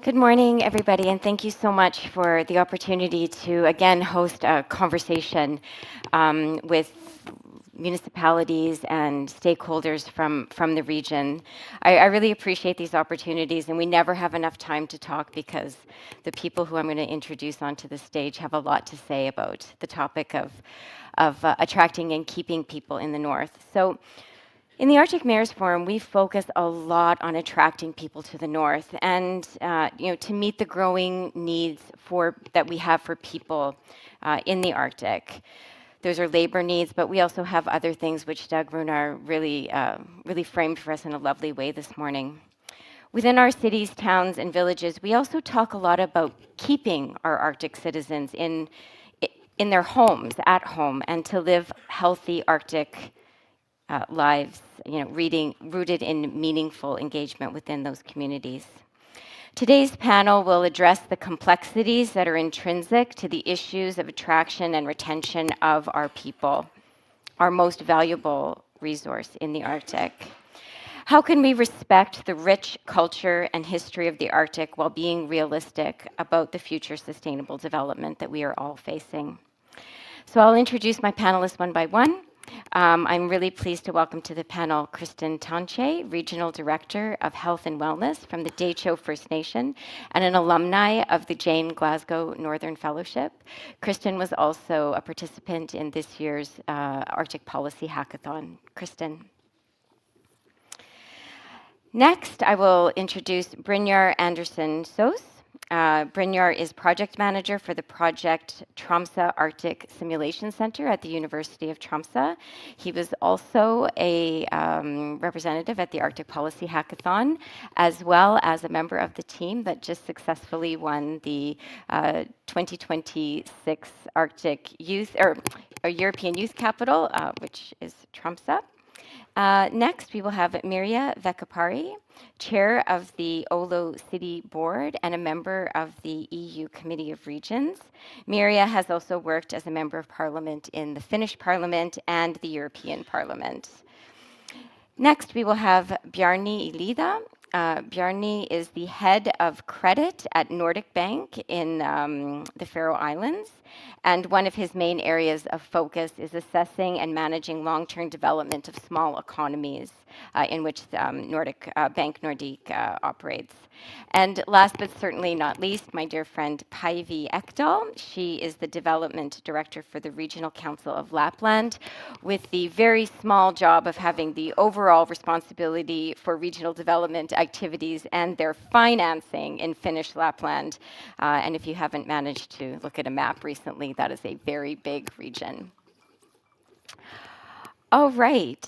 Good morning, everybody, and thank you so much for the opportunity to again host a conversation with municipalities and stakeholders from the region. I really appreciate these opportunities, and we never have enough time to talk because the people who I'm going to introduce onto the stage have a lot to say about the topic of attracting and keeping people in the north. So. In the Arctic Mayors Forum, we focus a lot on attracting people to the north, and to meet the growing needs that we have for people in the Arctic. Those are labor needs, but we also have other things which Doug Brynjar really framed for us in a lovely way this morning. Within our cities, towns, and villages, we also talk a lot about keeping our Arctic citizens in their homes, at home, and to live healthy Arctic lives, rooted in meaningful engagement within those communities. Today's panel will address the complexities that are intrinsic to the issues of attraction and retention of our people, our most valuable resource in the Arctic. How can we respect the rich culture and history of the Arctic while being realistic about the future sustainable development that we are all facing? So I'll introduce my panelists one by one. I'm really pleased to welcome to the panel Kristen Tanche, Regional Director of Health and Wellness from the Dehcho First Nation and an alumni of the Jane Glasgow Northern Fellowship. Kristen was also a participant in this year's Arctic Policy Hackathon. Kristen. Next, I will introduce Brynjar Andersen Saus. Brynjar is project manager for the project Tromsø Arctic Simulation Center at the University of Tromsø. He was also a representative at the Arctic Policy Hackathon, as well as a member of the team that just successfully won the 2026 Arctic Youth or European Youth Capital, which is Tromsø. Next, we will have Mirja Vehkaperä, chair of the Oulu City Board and a member of the EU Committee of Regions. Mirja has also worked as a member of parliament in the Finnish Parliament and the European Parliament. Next, we will have Bjarni Liða. Bjarni is the head of credit at Nordik Bank in the Faroe Islands, and one of his main areas of focus is assessing and managing long-term development of small economies in which Bank Nordik operates. And last but certainly not least, my dear friend Päivi Ekdahl. She is the development director for the Regional Council of Lapland, with the very small job of having the overall responsibility for regional development activities and their financing in Finnish Lapland. And if you haven't managed to look at a map recently, that is a very big region. All right.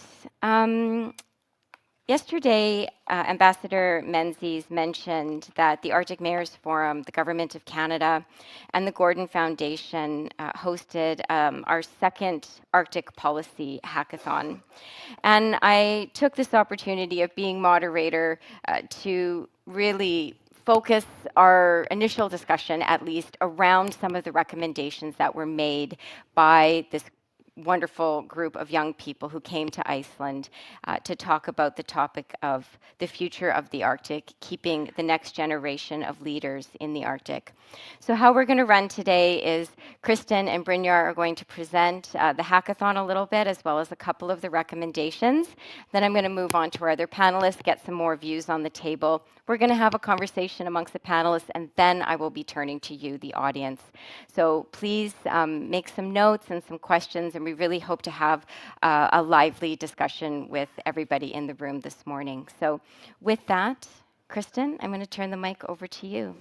Yesterday, Ambassador Menzies mentioned that the Arctic Mayors Forum, the Government of Canada, and the Gordon Foundation hosted our second Arctic Policy Hackathon. And I took this opportunity of being moderator to really focus our initial discussion, at least, around some of the recommendations that were made by this wonderful group of young people who came to Iceland to talk about the topic of the future of the Arctic, keeping the next generation of leaders in the Arctic. So how we're going to run today is Kristen and Brynjar are going to present the hackathon a little bit, as well as a couple of the recommendations. Then I'm going to move on to our other panelists, get some more views on the table. We're going to have a conversation amongst the panelists, and then I will be turning to you, the audience. So please make some notes and some questions, and we really hope to have a lively discussion with everybody in the room this morning. So with that, Kristen, I'm going to turn the mic over to you.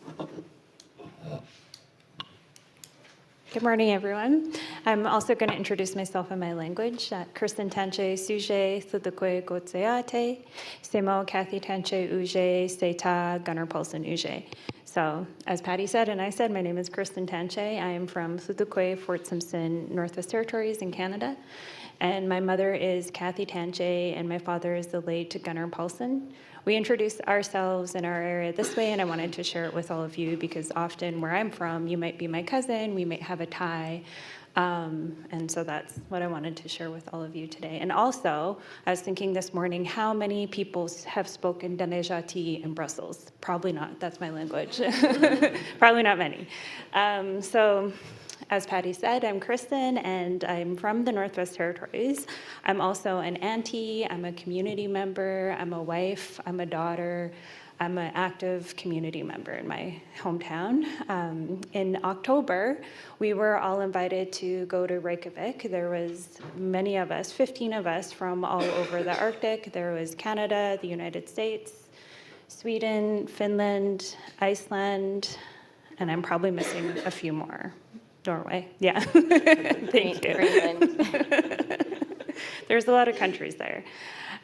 Good morning, everyone. I'm also going to introduce myself in my language. Kristen Tanche Suje Thudukwe Gotseate, Semo Kathy Tanche Uje Seta Gunnar Paulson Uje. So, as Patti said and I said, my name is Kristen Tanche. I am from Thudukwe, Fort Simpson, Northwest Territories in Canada. And my mother is Kathy Tanche, and my father is the late Gunnar Paulson. We introduce ourselves in our area this way, and I wanted to share it with all of you because often where I'm from, you might be my cousin, we might have a tie, And so that's what I wanted to share with all of you today. And also, I was thinking this morning, how many people have spoken Dehcho in Brussels? Probably not. That's my language. Probably not many. So, as Patti said, I'm Kristen, and I'm from the Northwest Territories. I'm also an auntie, I'm a community member, I'm a wife, I'm a daughter, I'm an active community member in my hometown. In October, we were all invited to go to Reykjavik. There was many of us, 15 of us from all over the Arctic. There was Canada, the United States, Sweden, Finland, Iceland, and I'm probably missing a few more. Norway, yeah. Thank you. Greenland. There's a lot of countries there.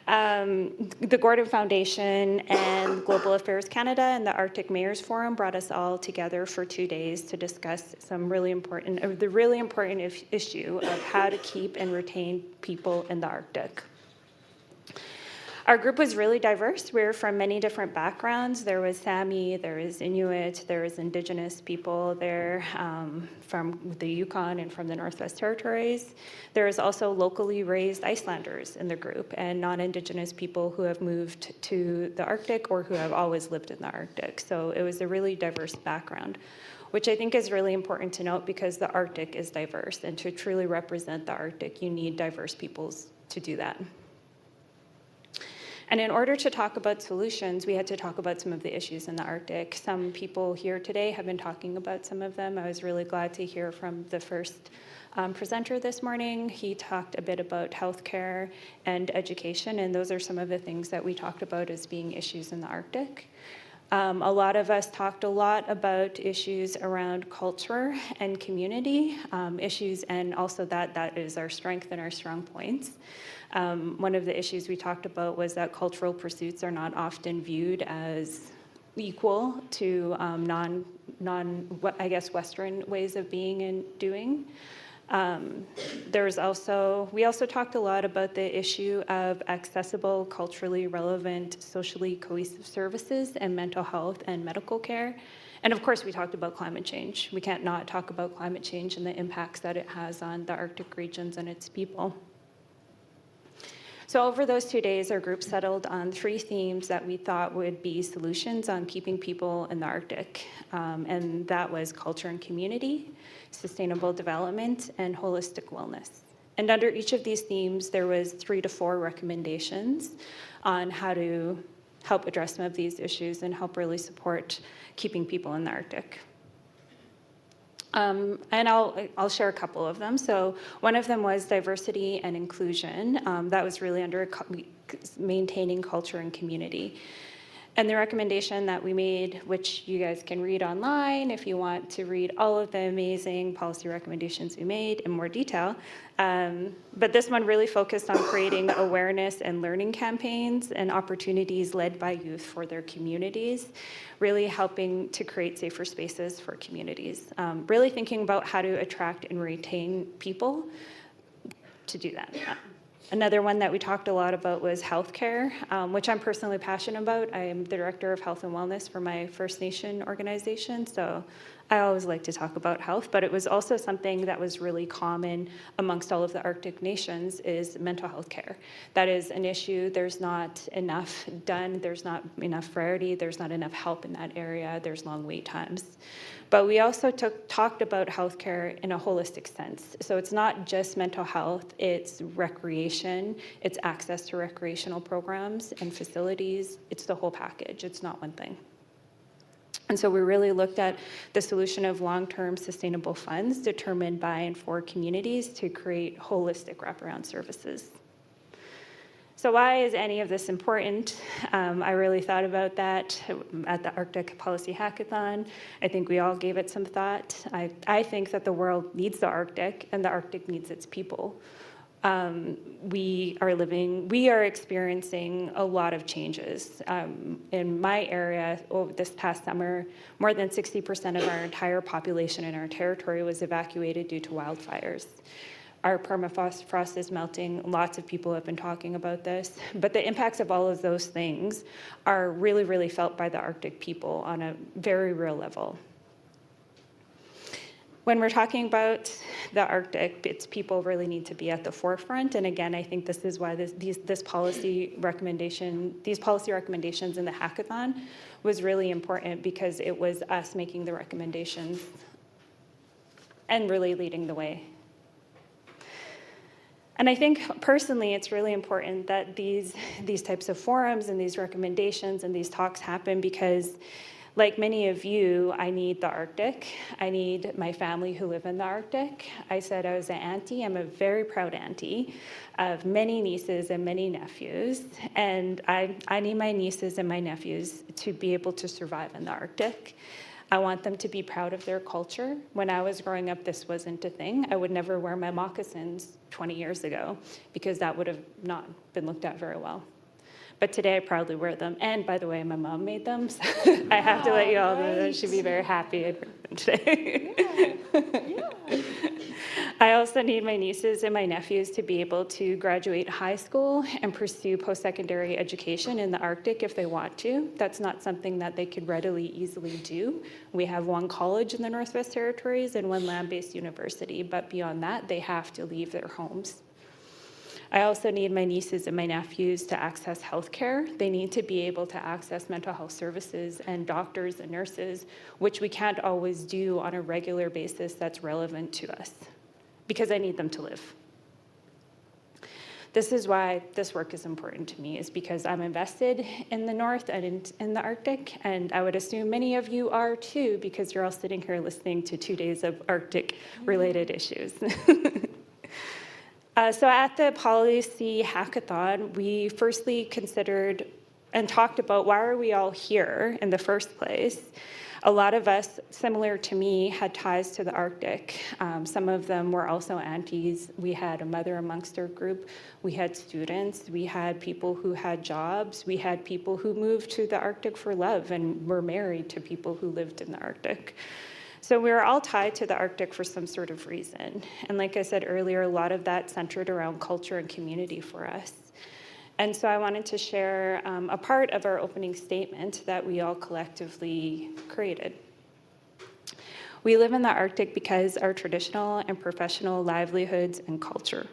The Gordon Foundation and Global Affairs Canada and the Arctic Mayors Forum brought us all together for 2 days to discuss the really important issue of how to keep and retain people in the Arctic. Our group was really diverse. We were from many different backgrounds. There was Sami, there was Inuit, there was Indigenous people there from the Yukon and from the Northwest Territories. There was also locally raised Icelanders in the group and non-Indigenous people who have moved to the Arctic or who have always lived in the Arctic. So it was a really diverse background, which I think is really important to note because the Arctic is diverse, and to truly represent the Arctic, you need diverse peoples to do that. And in order to talk about solutions, we had to talk about some of the issues in the Arctic. Some people here today have been talking about some of them. I was really glad to hear from the first presenter this morning. He talked a bit about healthcare and education, and those are some of the things that we talked about as being issues in the Arctic. A lot of us talked a lot about issues around culture and community issues, and also that is our strength and our strong points. One of the issues we talked about was that cultural pursuits are not often viewed as equal to Western ways of being and doing. We also talked a lot about the issue of accessible, culturally relevant, socially cohesive services and mental health and medical care. And of course, we talked about climate change. We can't not talk about climate change and the impacts that it has on the Arctic regions and its people. So over those 2 days, our group settled on 3 themes that we thought would be solutions on keeping people in the Arctic. And that was culture and community, sustainable development, and holistic wellness. And under each of these themes, there was 3 to 4 recommendations on how to help address some of these issues and help really support keeping people in the Arctic. And I'll share a couple of them. So one of them was diversity and inclusion. That was really under maintaining culture and community. And the recommendation that we made, which you guys can read online if you want to read all of the amazing policy recommendations we made in more detail. But this one really focused on creating awareness and learning campaigns and opportunities led by youth for their communities, really helping to create safer spaces for communities. Really thinking about how to attract and retain people to do that. Another one that we talked a lot about was healthcare, which I'm personally passionate about. I am the director of health and wellness for my First Nation organization, so I always like to talk about health, but it was also something that was really common amongst all of the Arctic nations is mental health care. That is an issue. There's not enough done. There's not enough variety. There's not enough help in that area. There's long wait times. But we also talked about healthcare in a holistic sense. So it's not just mental health, it's recreation, it's access to recreational programs and facilities. It's the whole package, it's not one thing. And so we really looked at the solution of long-term sustainable funds determined by and for communities to create holistic wraparound services. So why is any of this important? I really thought about that at the Arctic Policy Hackathon. I think we all gave it some thought. I think that the world needs the Arctic and the Arctic needs its people. We are experiencing a lot of changes. In my area, this past summer, more than 60% of our entire population in our territory was evacuated due to wildfires. Our permafrost is melting. Lots of people have been talking about this. But the impacts of all of those things are really, really felt by the Arctic people on a very real level. When we're talking about the Arctic, it's people really need to be at the forefront. And again, I think this is why these policy recommendations in the hackathon was really important, because it was us making the recommendations and really leading the way. And I think personally, it's really important that these types of forums and these recommendations and these talks happen, because like many of you, I need the Arctic. I need my family who live in the Arctic. I said I was an auntie. I'm a very proud auntie of many nieces and many nephews. And I need my nieces and my nephews to be able to survive in the Arctic. I want them to be proud of their culture. When I was growing up, this wasn't a thing. I would never wear my moccasins 20 years ago, because that would have not been looked at very well. But today I proudly wear them. And by the way, my mom made them, so I have to let you all know that she'd be very happy today. Yeah. I also need my nieces and my nephews to be able to graduate high school and pursue post-secondary education in the Arctic if they want to. That's not something that they could readily, easily do. We have one college in the Northwest Territories and one land-based university, but beyond that, they have to leave their homes. I also need my nieces and my nephews to access healthcare. They need to be able to access mental health services and doctors and nurses, which we can't always do on a regular basis that's relevant to us, because I need them to live. This is why this work is important to me, is because I'm invested in the North and in the Arctic, and I would assume many of you are too, because you're all sitting here listening to 2 days of Arctic-related issues. So at the policy hackathon, we firstly considered and talked about why are we all here in the first place. A lot of us, similar to me, had ties to the Arctic. Some of them were also aunties. We had a mother amongst our group. We had students. We had people who had jobs. We had people who moved to the Arctic for love and were married to people who lived in the Arctic. So we were all tied to the Arctic for some sort of reason. And like I said earlier, a lot of that centered around culture and community for us. And so I wanted to share a part of our opening statement that we all collectively created. We live in the Arctic because our traditional and professional livelihoods and culture.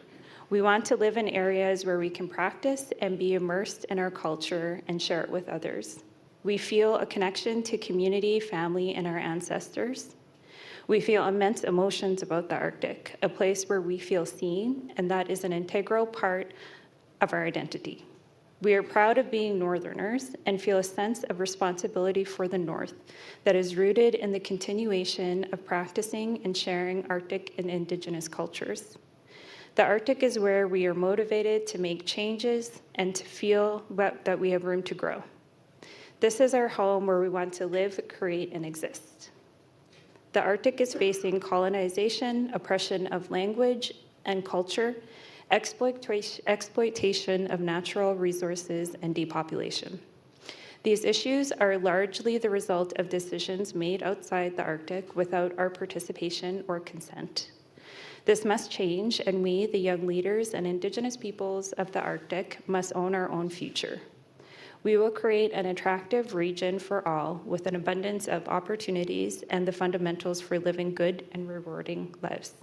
We want to live in areas where we can practice and be immersed in our culture and share it with others. We feel a connection to community, family, and our ancestors. We feel immense emotions about the Arctic, a place where we feel seen, and that is an integral part of our identity. We are proud of being Northerners and feel a sense of responsibility for the North that is rooted in the continuation of practicing and sharing Arctic and Indigenous cultures. The Arctic is where we are motivated to make changes and to feel that we have room to grow. This is our home where we want to live, create, and exist. The Arctic is facing colonization, oppression of language and culture, exploitation of natural resources, and depopulation. These issues are largely the result of decisions made outside the Arctic without our participation or consent. This must change, and we, the young leaders and Indigenous peoples of the Arctic, must own our own future. We will create an attractive region for all with an abundance of opportunities and the fundamentals for living good and rewarding lives.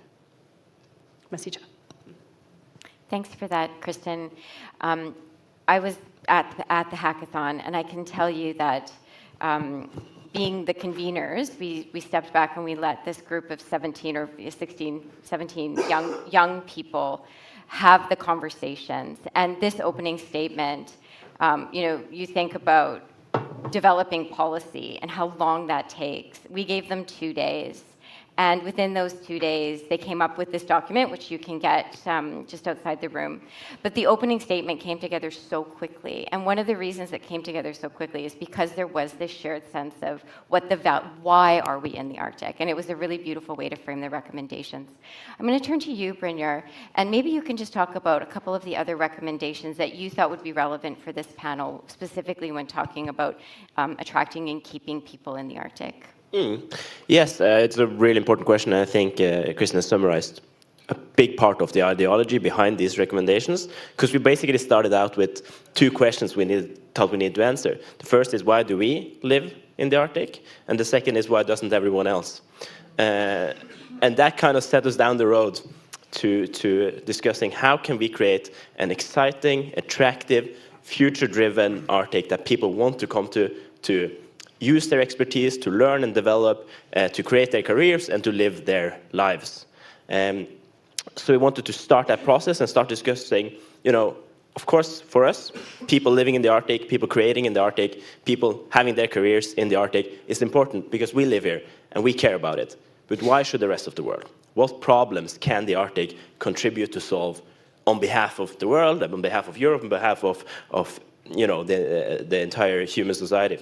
Masicha. Thanks for that, Kristen. I was at the hackathon, and I can tell you that being the conveners, we stepped back and we let this group of 17 young people have the conversations. And this opening statement, you think about developing policy and how long that takes. We gave them 2 days. And within those 2 days, they came up with this document, which you can get just outside the room. But the opening statement came together so quickly. And one of the reasons it came together so quickly is because there was this shared sense of why are we in the Arctic? And it was a really beautiful way to frame the recommendations. I'm going to turn to you, Brynjar, and maybe you can just talk about a couple of the other recommendations that you thought would be relevant for this panel, specifically when talking about attracting and keeping people in the Arctic. Yes, it's a really important question. I think Kristen has summarized a big part of the ideology behind these recommendations, because we basically started out with 2 questions we thought we need to answer. The first is, why do we live in the Arctic? And the second is, why doesn't everyone else? And that kind of set us down the road to discussing how can we create an exciting, attractive, future-driven Arctic that people want to come to use their expertise, to learn and develop, to create their careers and to live their lives. So we wanted to start that process and start discussing, you know, of course, for us, people living in the Arctic, people creating in the Arctic, people having their careers in the Arctic is important because we live here and we care about it. But why should the rest of the world? What problems can the Arctic contribute to solve on behalf of the world, on behalf of Europe, on behalf of you know, the entire human society?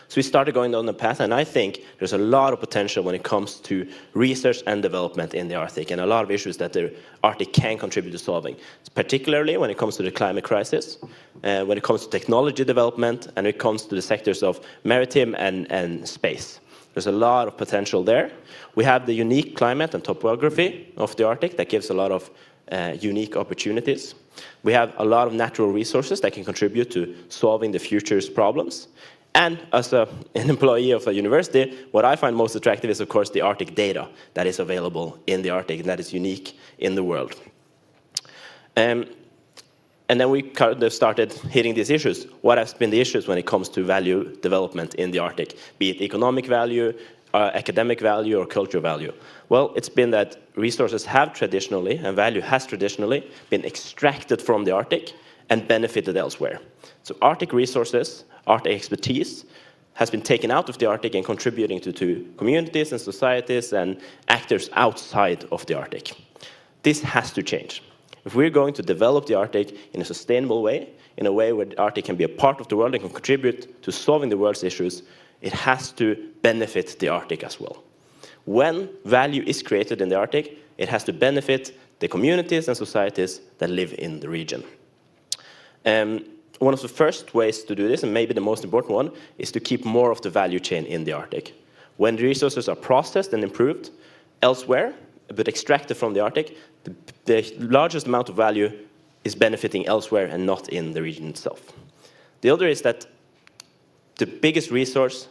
So we started going down the path, and I think there's a lot of potential when it comes to research and development in the Arctic, and a lot of issues that the Arctic can contribute to solving, particularly when it comes to the climate crisis, when it comes to technology development, and when it comes to the sectors of maritime and space. There's a lot of potential there. We have the unique climate and topography of the Arctic that gives a lot of unique opportunities. We have a lot of natural resources that can contribute to solving the future's problems. And as an employee of a university, what I find most attractive is, of course, the Arctic data that is available in the Arctic and that is unique in the world. And then we kind of started hitting these issues. What have been the issues when it comes to value development in the Arctic, be it economic value, academic value, or cultural value? Well, it's been that resources have traditionally, and value has traditionally, been extracted from the Arctic and benefited elsewhere. So Arctic resources, Arctic expertise, has been taken out of the Arctic and contributing to communities and societies and actors outside of the Arctic. This has to change. If we're going to develop the Arctic in a sustainable way, in a way where the Arctic can be a part of the world and can contribute to solving the world's issues, it has to benefit the Arctic as well. When value is created in the Arctic, it has to benefit the communities and societies that live in the region. One of the first ways to do this, and maybe the most important one, is to keep more of the value chain in the Arctic. When the resources are processed and improved elsewhere, but extracted from the Arctic, the largest amount of value is benefiting elsewhere and not in the region itself. The other is that the biggest resource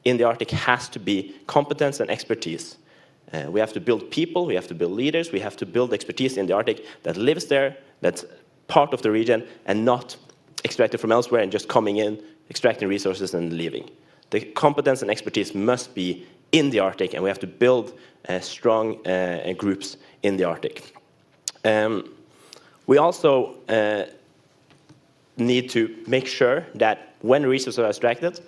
in the Arctic has to be competence and expertise. We have to build people, we have to build leaders, we have to build expertise in the Arctic that lives there, that's part of the region, and not extracted from elsewhere and just coming in, extracting resources and leaving. The competence and expertise must be in the Arctic, and we have to build strong groups in the Arctic. We also need to make sure that when resources are extracted,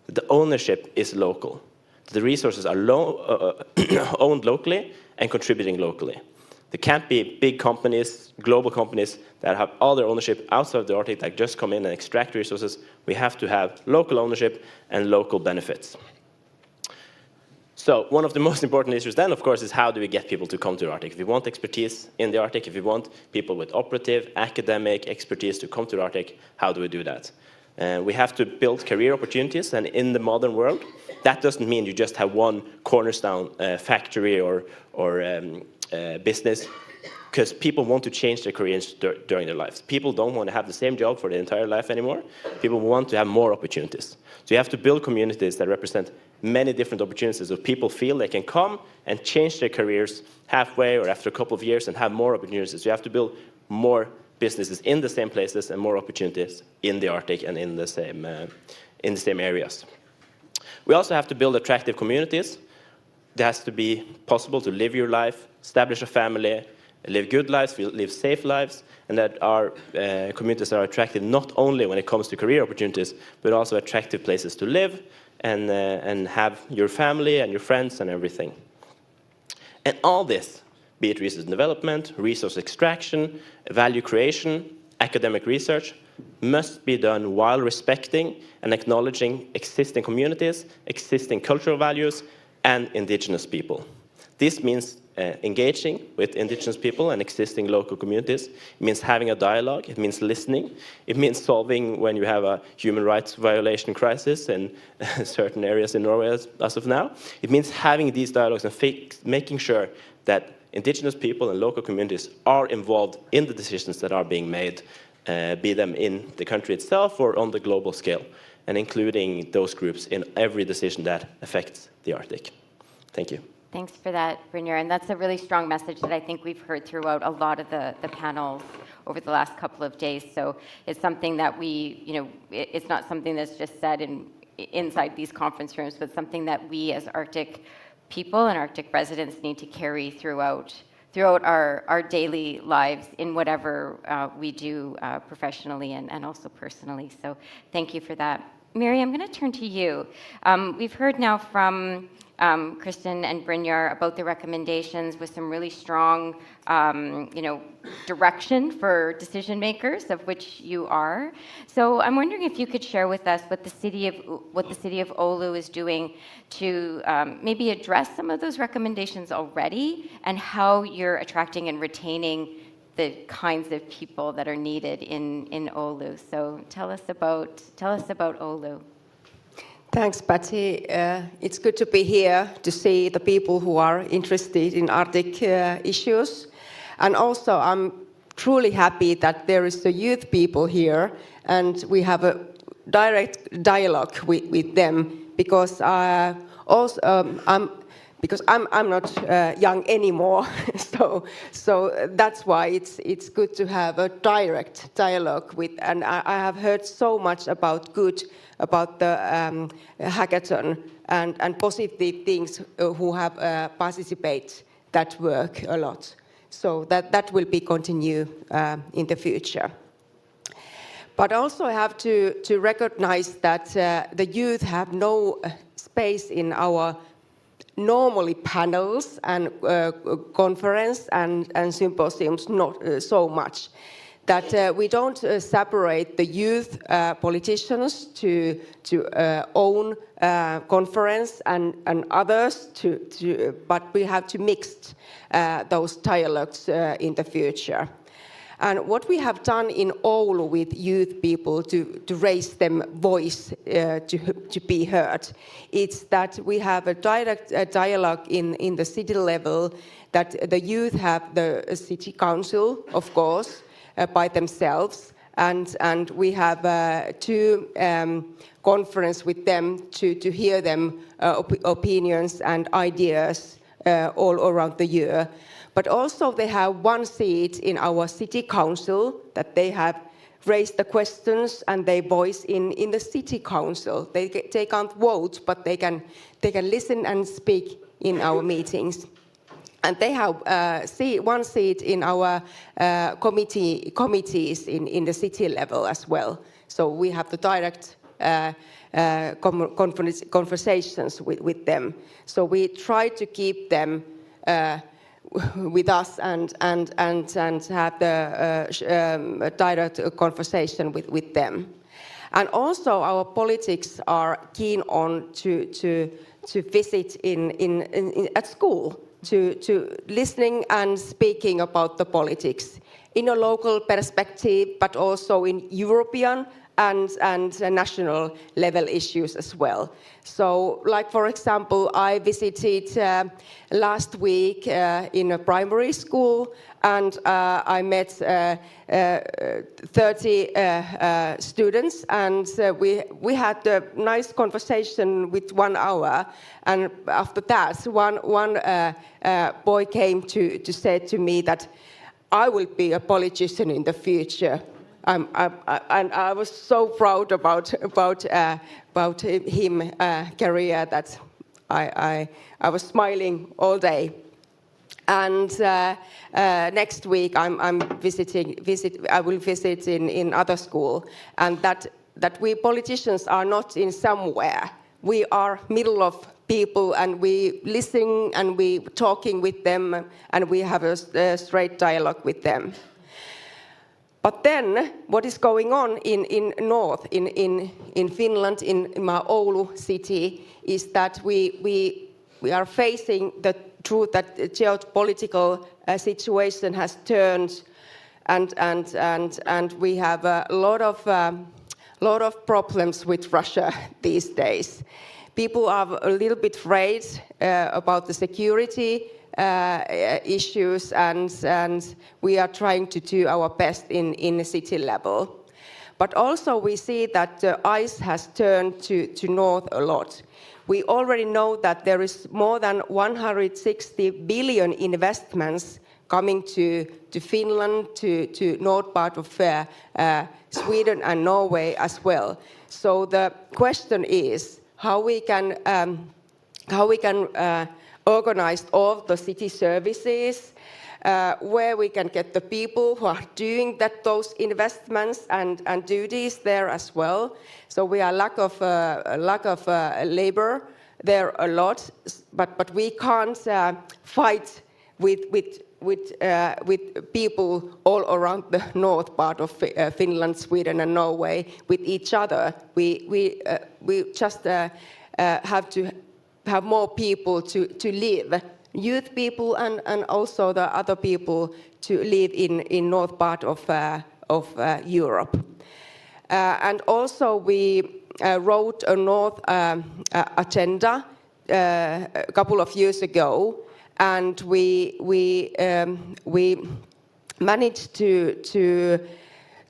the ownership is local. The resources are owned locally and contributing locally. There can't be big companies, global companies, that have all their ownership outside of the Arctic that just come in and extract resources. We have to have local ownership and local benefits. So one of the most important issues then, of course, is how do we get people to come to the Arctic? If we want expertise in the Arctic, if we want people with operative, academic expertise to come to the Arctic, how do we do that? We have to build career opportunities, and in the modern world, that doesn't mean you just have one cornerstone factory or business, because people want to change their careers during their lives. People don't want to have the same job for their entire life anymore. People want to have more opportunities. So you have to build communities that represent many different opportunities so people feel they can come and change their careers halfway or after a couple of years and have more opportunities. So you have to build more businesses in the same places and more opportunities in the Arctic and in the same areas. We also have to build attractive communities. It has to be possible to live your life, establish a family, live good lives, live safe lives, and that our communities are attractive not only when it comes to career opportunities, but also attractive places to live and have your family and your friends and everything. And all this, be it research and development, resource extraction, value creation, academic research, must be done while respecting and acknowledging existing communities, existing cultural values, and indigenous people. This means engaging with indigenous people and existing local communities. It means having a dialogue. It means listening. It means solving when you have a human rights violation crisis in certain areas in Norway as of now. It means having these dialogues and making sure that indigenous people and local communities are involved in the decisions that are being made, be them in the country itself or on the global scale, and including those groups in every decision that affects the Arctic. Thank you. Thanks for that, Brynjar. And that's a really strong message that I think we've heard throughout a lot of the panels over the last couple of days. So it's something that we, it's not something that's just said inside these conference rooms, but something that we as Arctic people and Arctic residents need to carry throughout our daily lives in whatever we do professionally and also personally. So thank you for that. Mirja, I'm going to turn to you. We've heard now from Kristen and Brynjar about the recommendations with some really strong, direction for decision makers, of which you are. So I'm wondering if you could share with us what the city of Oulu is doing to maybe address some of those recommendations already, and how you're attracting and retaining the kinds of people that are needed in Oulu. So tell us about Oulu. Thanks, Patti. It's good to be here to see the people who are interested in Arctic issues. And also, I'm truly happy that there is the youth people here, and we have a direct dialogue with them, because I'm not young anymore, so that's why it's good to have a direct dialogue with. And I have heard so much about the hackathon and positive things who have participated that work a lot. So that will be continue in the future. But also I have to recognize that the youth have no space in our normally panels and conference and symposiums, not so much. That we don't separate the youth politicians to own conference and others, but we have to mix those dialogues in the future. And what we have done in Oulu with youth people to raise them voice to be heard, it's that we have a direct dialogue in the city level, that the youth have the city council, of course, by themselves, and we have two conferences with them to hear them opinions and ideas all around the year. But also they have one seat in our city council that they have raised the questions and they voice in the city council. They can't vote, but they can listen and speak in our meetings. And they have one seat in our committees in the city level as well. So we have the direct conversations with them. So we try to keep them with us and have the direct conversation with them. And also our politics are keen on to visit at school, to listening and speaking about the politics in a local perspective, but also in European and national level issues as well. So, like for example, I visited last week in a primary school, and I met 30 students, and we had a nice conversation with 1 hour. And after that, one boy came to say to me that I will be a politician in the future. And I was so proud about him career that I was smiling all day. And next week I will visit in other school, and that we politicians are not in somewhere. We are middle of people, and we listen and we talking with them, and we have a straight dialogue with them. But then, what is going on in north, in Finland, in my Oulu city, is that we are facing the truth that the geopolitical situation has turned, and we have a lot of problems with Russia these days. People are a little bit afraid about the security issues, and we are trying to do our best in the city level. But also we see that the ice has turned to north a lot. We already know that there is more than 160 billion investments coming to Finland, to north part of Sweden and Norway as well. So the question is how we can organize all the city services, where we can get the people who are doing those investments and duties there as well. So we are lack of labor there a lot, but we can't fight with people all around the north part of Finland, Sweden, and Norway with each other. We just have to have more people to live, youth people and also the other people to live in north part of Europe. And also we wrote a North agenda a couple of years ago, and we managed to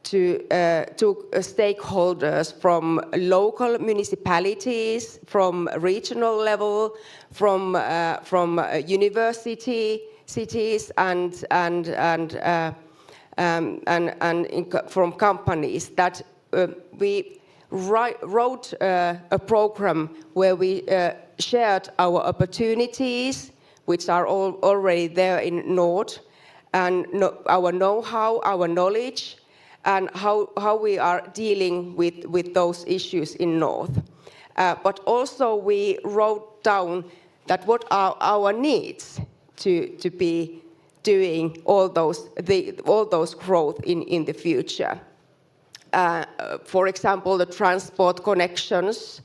took stakeholders from local municipalities, from regional level, from university cities, and from companies. That we wrote a program where we shared our opportunities, which are already there in North, and our know-how, our knowledge, and how we are dealing with those issues in North. But also we wrote down that what are our needs to be doing all those growth in the future. For example, the transport connections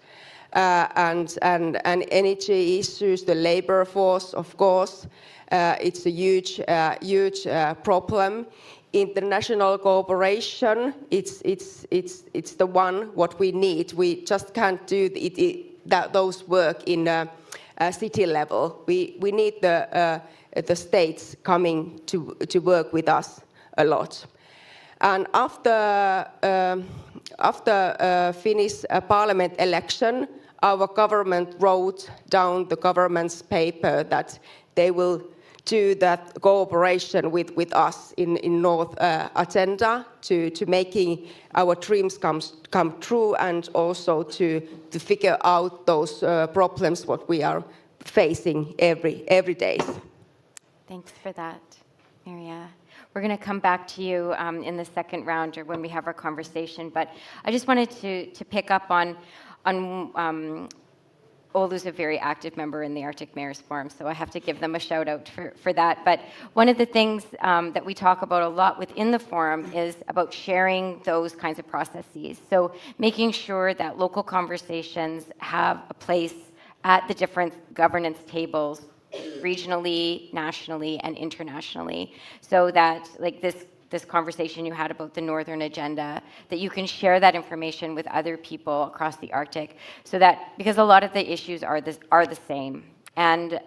and energy issues, the labor force, of course, it's a huge problem. International cooperation, it's the one what we need. We just can't do those work in a city level. We need the states coming to work with us a lot. And after Finnish parliament election, our government wrote down the government's paper that they will do that cooperation with us in North agenda to making our dreams come true, and also to figure out those problems what we are facing every day. Thanks for that, Mirja. We're going to come back to you in the second round, or when we have our conversation. But I just wanted to pick up on Oulu's a very active member in the Arctic Mayors Forum, so I have to give them a shout out for that. But one of the things that we talk about a lot within the forum is about sharing those kinds of processes. So making sure that local conversations have a place at the different governance tables, regionally, nationally, and internationally, so that, like this conversation you had about the Northern Agenda, that you can share that information with other people across the Arctic, so that, because a lot of the issues are the same, and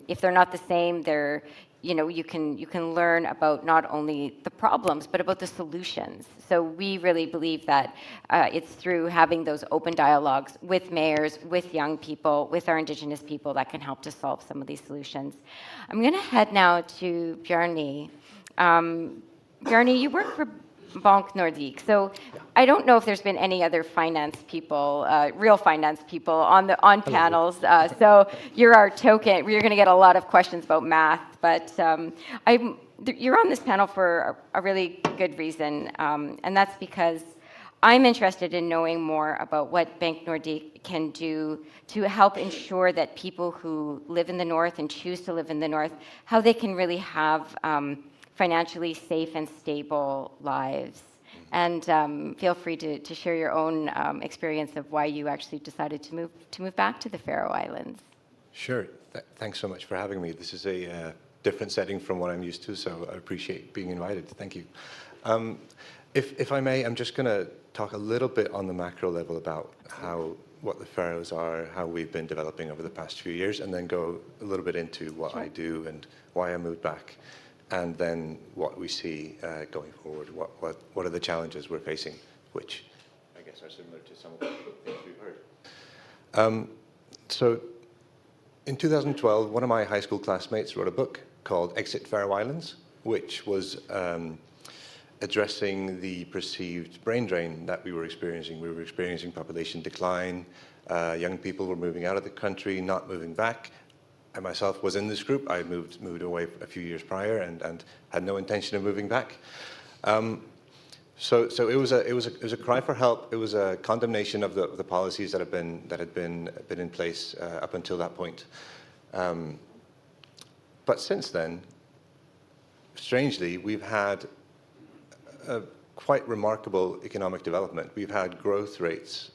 if they're not the same, they're, you can learn about not only the problems but about the solutions. So we really believe that it's through having those open dialogues with mayors, with young people, with our Indigenous people that can help to solve some of these solutions. I'm going to head now to Bjarni. Bjarni, you work for Bank Nordik, so I don't know if there's been any other finance people, real finance people on panels. So you're our token. We're going to get a lot of questions about math, but you're on this panel for a really good reason, and that's because I'm interested in knowing more about what Bank Nordik can do to help ensure that people who live in the North and choose to live in the North, how they can really have financially safe and stable lives. And feel free to share your own experience of why you actually decided to move back to the Faroe Islands. Sure. Thanks so much for having me. This is a different setting from what I'm used to, so I appreciate being invited. Thank you. If I may, I'm just going to talk a little bit on the macro level about what the Faroes are, how we've been developing over the past few years, and then go a little bit into what I do and why I moved back, and then what we see going forward. What are the challenges we're facing which I guess are similar to some of the things we've heard. So in 2012, one of my high school classmates wrote a book called Exit Faroe Islands, which was addressing the perceived brain drain that we were experiencing. We were experiencing population decline. Young people were moving out of the country, not moving back. I myself was in this group. I moved away a few years prior and had no intention of moving back. So it was a cry for help. It was a condemnation of the policies that had been in place up until that point. But since then, strangely, we've had a quite remarkable economic development. We've had growth rates,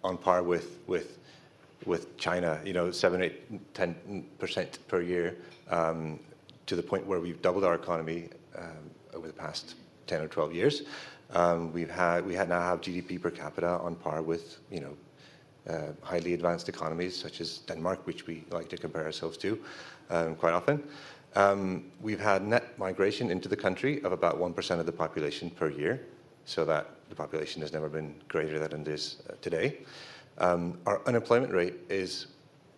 on par with China, 7, 8, 10% per year, to the point where we've doubled our economy over the past 10 or 12 years. We now have GDP per capita on par with, highly advanced economies such as Denmark, which we like to compare ourselves to quite often. We've had net migration into the country of about 1% of the population per year, so that the population has never been greater than it is today. Our unemployment rate is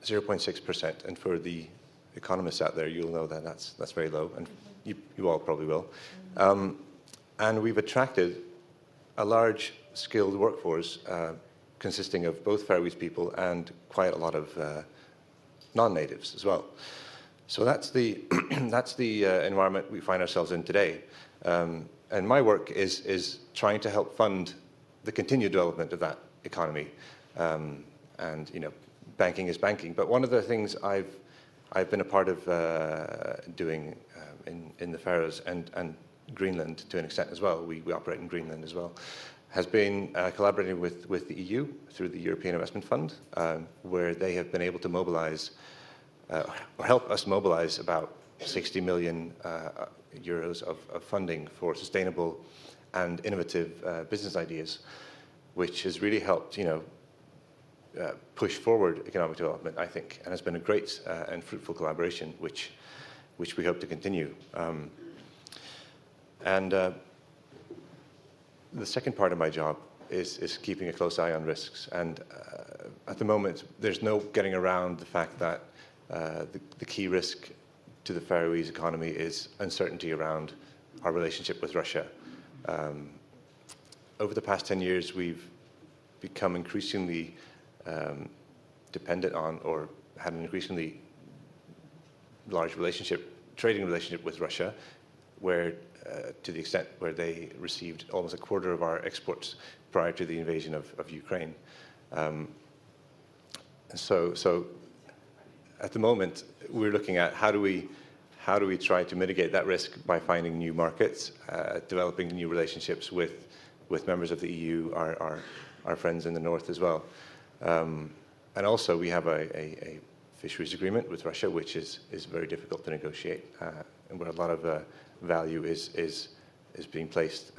0.6%, and for the economists out there, you'll know that that's very low, and you all probably will. And we've attracted a large skilled workforce consisting of both Faroese people and quite a lot of non-natives as well. So that's the environment we find ourselves in today. And my work is trying to help fund the continued development of that economy. And banking is banking. But one of the things I've been a part of doing in the Faroes and Greenland to an extent as well, we operate in Greenland as well, has been collaborating with the EU through the European Investment Fund, where they have been able to mobilize or help us mobilize about 60 million euros of funding for sustainable and innovative business ideas, which has really helped, push forward economic development, I think, and has been a great and fruitful collaboration, which we hope to continue. The second part of my job is keeping a close eye on risks. And at the moment, there's no getting around the fact that the key risk to the Faroese economy is uncertainty around our relationship with Russia. Over the past 10 years, we've become increasingly dependent on, or had an increasingly large trading relationship with Russia, where to the extent where they received almost a quarter of our exports prior to the invasion of Ukraine. So at the moment, we're looking at how do we try to mitigate that risk by finding new markets, developing new relationships with members of the EU, our friends in the north as well. And also we have a fisheries agreement with Russia, which is very difficult to negotiate, and where a lot of value is being placed.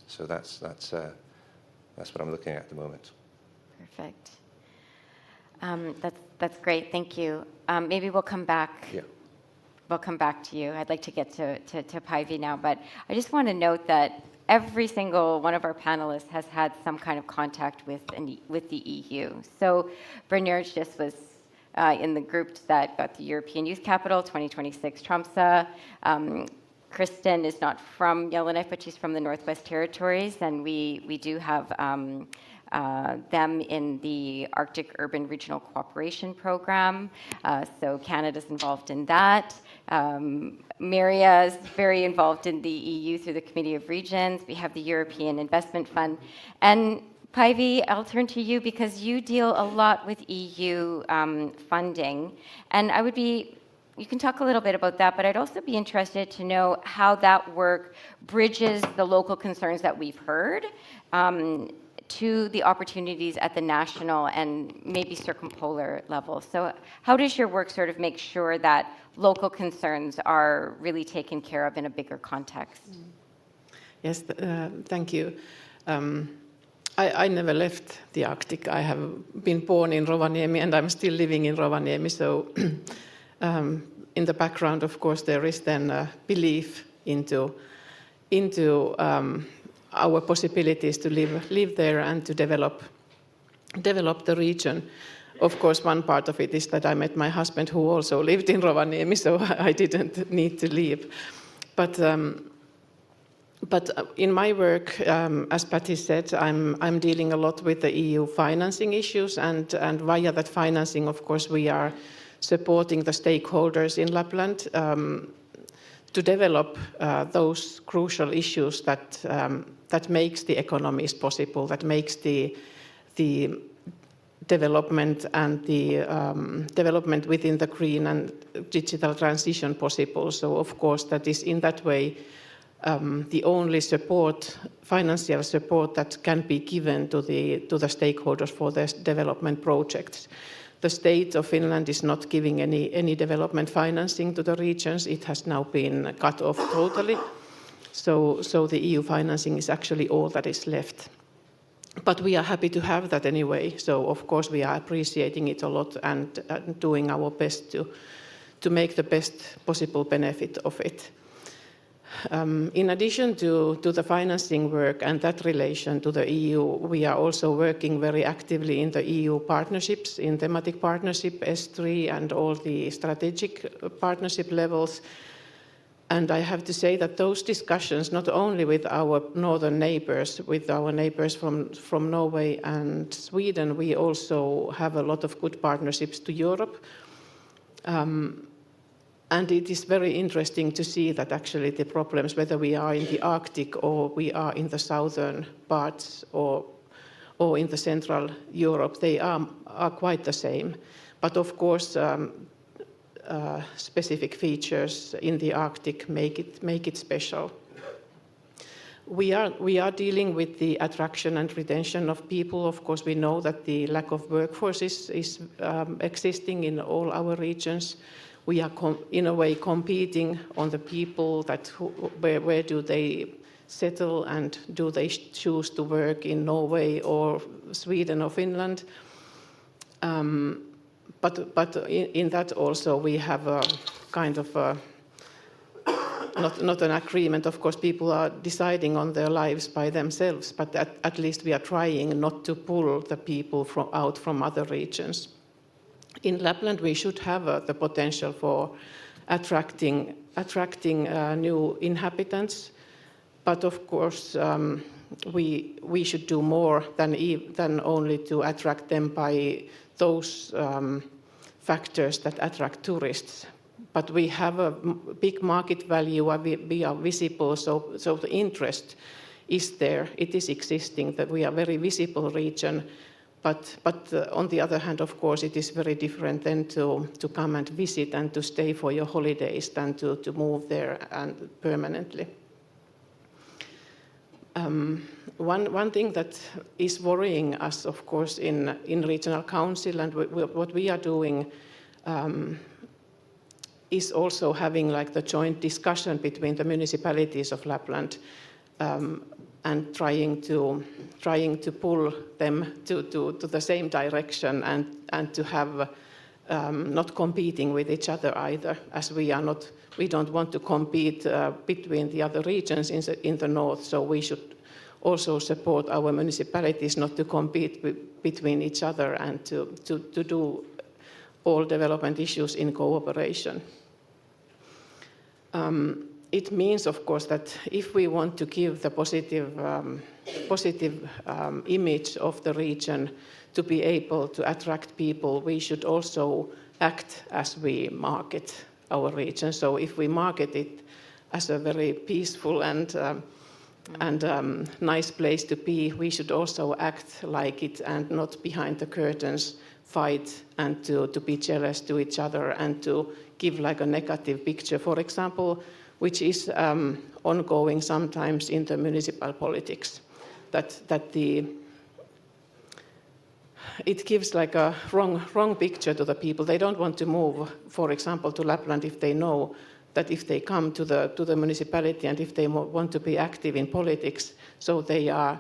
So that's what I'm looking at the moment. Perfect. That's great. Thank you. Maybe we'll come back. Yeah. We'll come back to you. I'd like to get to Päivi now, but I just want to note that every single one of our panelists has had some kind of contact with the EU. So Brynjar just was in the group that got the European Youth Capital 2026 Tromsø. Kristen is not from Yellowknife, but she's from the Northwest Territories, and we do have them in the Arctic Urban Regional Cooperation Program. So Canada's involved in that. Mirja is very involved in the EU through the Committee of Regions. We have the European Investment Fund. And Päivi, I'll turn to you because you deal a lot with EU funding. And you can talk a little bit about that, but I'd also be interested to know how that work bridges the local concerns that we've heard to the opportunities at the national and maybe circumpolar level. So how does your work sort of make sure that local concerns are really taken care of in a bigger context? Yes, thank you. I never left the Arctic. I have been born in Rovaniemi and I'm still living in Rovaniemi. So in the background, of course, there is then a belief into our possibilities to live there and to develop the region. Of course, one part of it is that I met my husband who also lived in Rovaniemi, so I didn't need to leave. But in my work, as Patti said, I'm dealing a lot with the EU financing issues, and via that financing, of course, we are supporting the stakeholders in Lapland to develop those crucial issues that makes the economies possible, that makes the development and the development within the green and digital transition possible. So, of course, that is in that way the only support, financial support, that can be given to the stakeholders for their development projects. The state of Finland is not giving any development financing to the regions. It has now been cut off totally. So the EU financing is actually all that is left. But we are happy to have that anyway. So of course we are appreciating it a lot and doing our best to make the best possible benefit of it. In addition to the financing work and that relation to the EU, we are also working very actively in the EU partnerships, in thematic partnership, S3, and all the strategic partnership levels. And I have to say that those discussions, not only with our northern neighbors, with our neighbors from Norway and Sweden, we also have a lot of good partnerships to Europe. And it is very interesting to see that actually the problems, whether we are in the Arctic or we are in the southern parts or in the Central Europe, they are quite the same. But of course, specific features in the Arctic make it special. We are dealing with the attraction and retention of people. Of course, we know that the lack of workforce is existing in all our regions. We are in a way competing on the people that where do they settle and do they choose to work in Norway or Sweden or Finland. But in that also we have a kind of not an agreement. Of course, people are deciding on their lives by themselves, but at least we are trying not to pull the people out from other regions. In Lapland, we should have the potential for attracting new inhabitants, but of course we should do more than only to attract them by those factors that attract tourists. But we have a big market value, we are visible, so the interest is there, it is existing, that we are a very visible region. But on the other hand, of course, it is very different than to come and visit and to stay for your holidays than to move there and permanently. One thing that is worrying us, of course, in regional council and what we are doing is also having like the joint discussion between the municipalities of Lapland and trying to pull them to the same direction and to have not competing with each other either, as we don't want to compete between the other regions in the north, so we should also support our municipalities not to compete between each other and to do all development issues in cooperation. It means, of course, that if we want to give the positive image of the region to be able to attract people, we should also act as we market our region. So if we market it as a very peaceful and nice place to be, we should also act like it and not behind the curtains fight and to be jealous to each other and to give like a negative picture, for example, which is ongoing sometimes in the municipal politics, that it gives like a wrong picture to the people. They don't want to move, for example, to Lapland if they know that if they come to the municipality and if they want to be active in politics, so they are.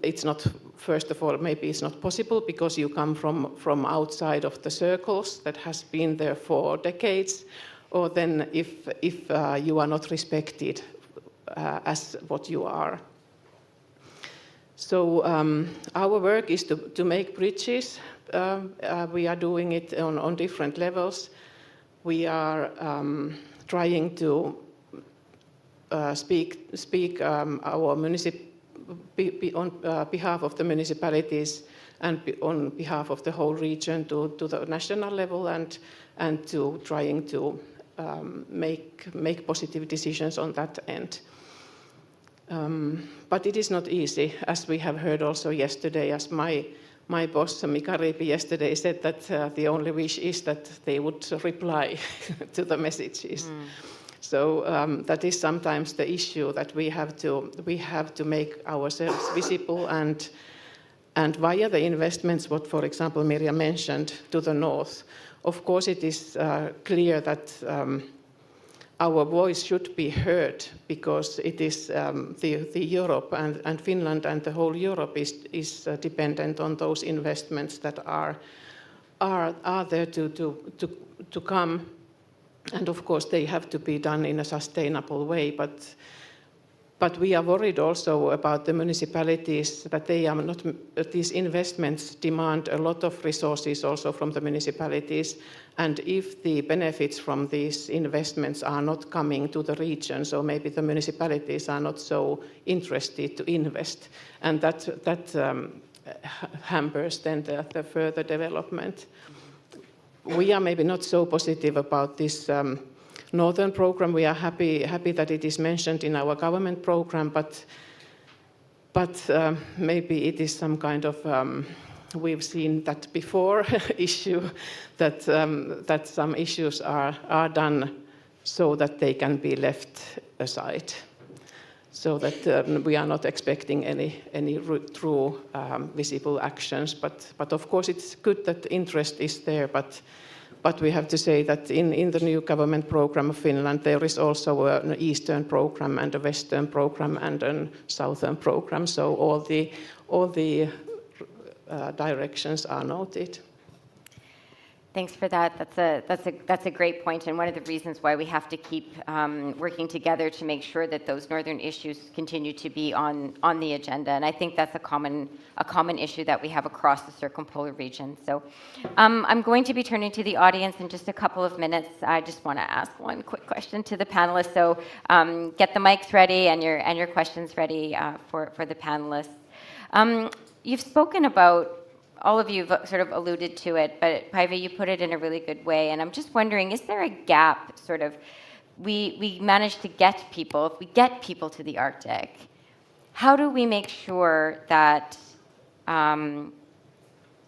It's not, first of all, maybe it's not possible because you come from outside of the circles that has been there for decades, or then if you are not respected as what you are So our work is to make bridges. We are doing it on different levels. We are trying to speak our on behalf of the municipalities and on behalf of the whole region to the national level and to trying to make positive decisions on that end. But it is not easy, as we have heard also yesterday, as my boss, Mika Riipi, yesterday said that the only wish is that they would reply to the messages. So that is sometimes the issue, that we have to make ourselves visible and via the investments, what, for example, Mirja mentioned, to the north. Of course, it is clear that our voice should be heard, because it is the Europe and Finland and the whole Europe is dependent on those investments that are there to come. And of course, they have to be done in a sustainable way. But we are worried also about the municipalities, that they are not. These investments demand a lot of resources also from the municipalities. And if the benefits from these investments are not coming to the region, so maybe the municipalities are not so interested to invest, and that hampers then the further development. We are maybe not so positive about this northern program. We are happy that it is mentioned in our government program, but maybe it is some kind of we've seen that before issue, that some issues are done so that they can be left aside, so that we are not expecting any true visible actions. But of course it's good that interest is there, but we have to say that in the new government program of Finland, there is also an eastern program and a western program and a southern program. So all the directions are noted. Thanks for that. That's a great point, and one of the reasons why we have to keep working together to make sure that those northern issues continue to be on the agenda. And I think that's a common issue that we have across the circumpolar region. So I'm going to be turning to the audience in just a couple of minutes. I just want to ask one quick question to the panelists. So get the mics ready and your questions ready for the panelists. You've spoken about, all of you have sort of alluded to it, but Päivi, you put it in a really good way. And I'm just wondering, is there a gap, sort of, we manage to get people, if we get people to the Arctic, how do we make sure that the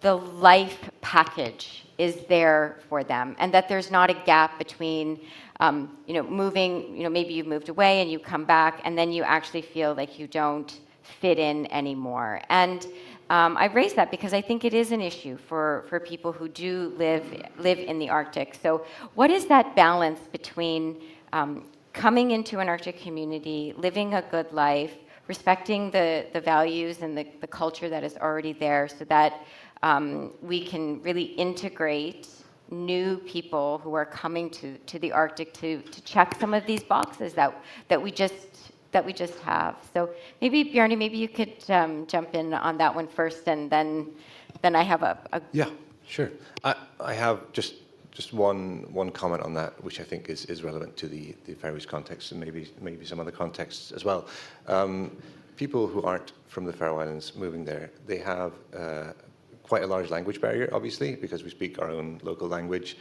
life package is there for them, and that there's not a gap between, moving, maybe you've moved away and you come back, and then you actually feel like you don't fit in anymore. And I raise that because I think it is an issue for people who do live in the Arctic. So what is that balance between coming into an Arctic community, living a good life, respecting the values and the culture that is already there, so that we can really integrate new people who are coming to the Arctic to check some of these boxes that we just have. So maybe, Bjarni, maybe you could jump in on that one first, and then I have a... Yeah, sure. I have just one comment on that, which I think is relevant to the Faroese context, and maybe some other contexts as well. People who aren't from the Faroe Islands moving there, they have quite a large language barrier, obviously, because we speak our own local language.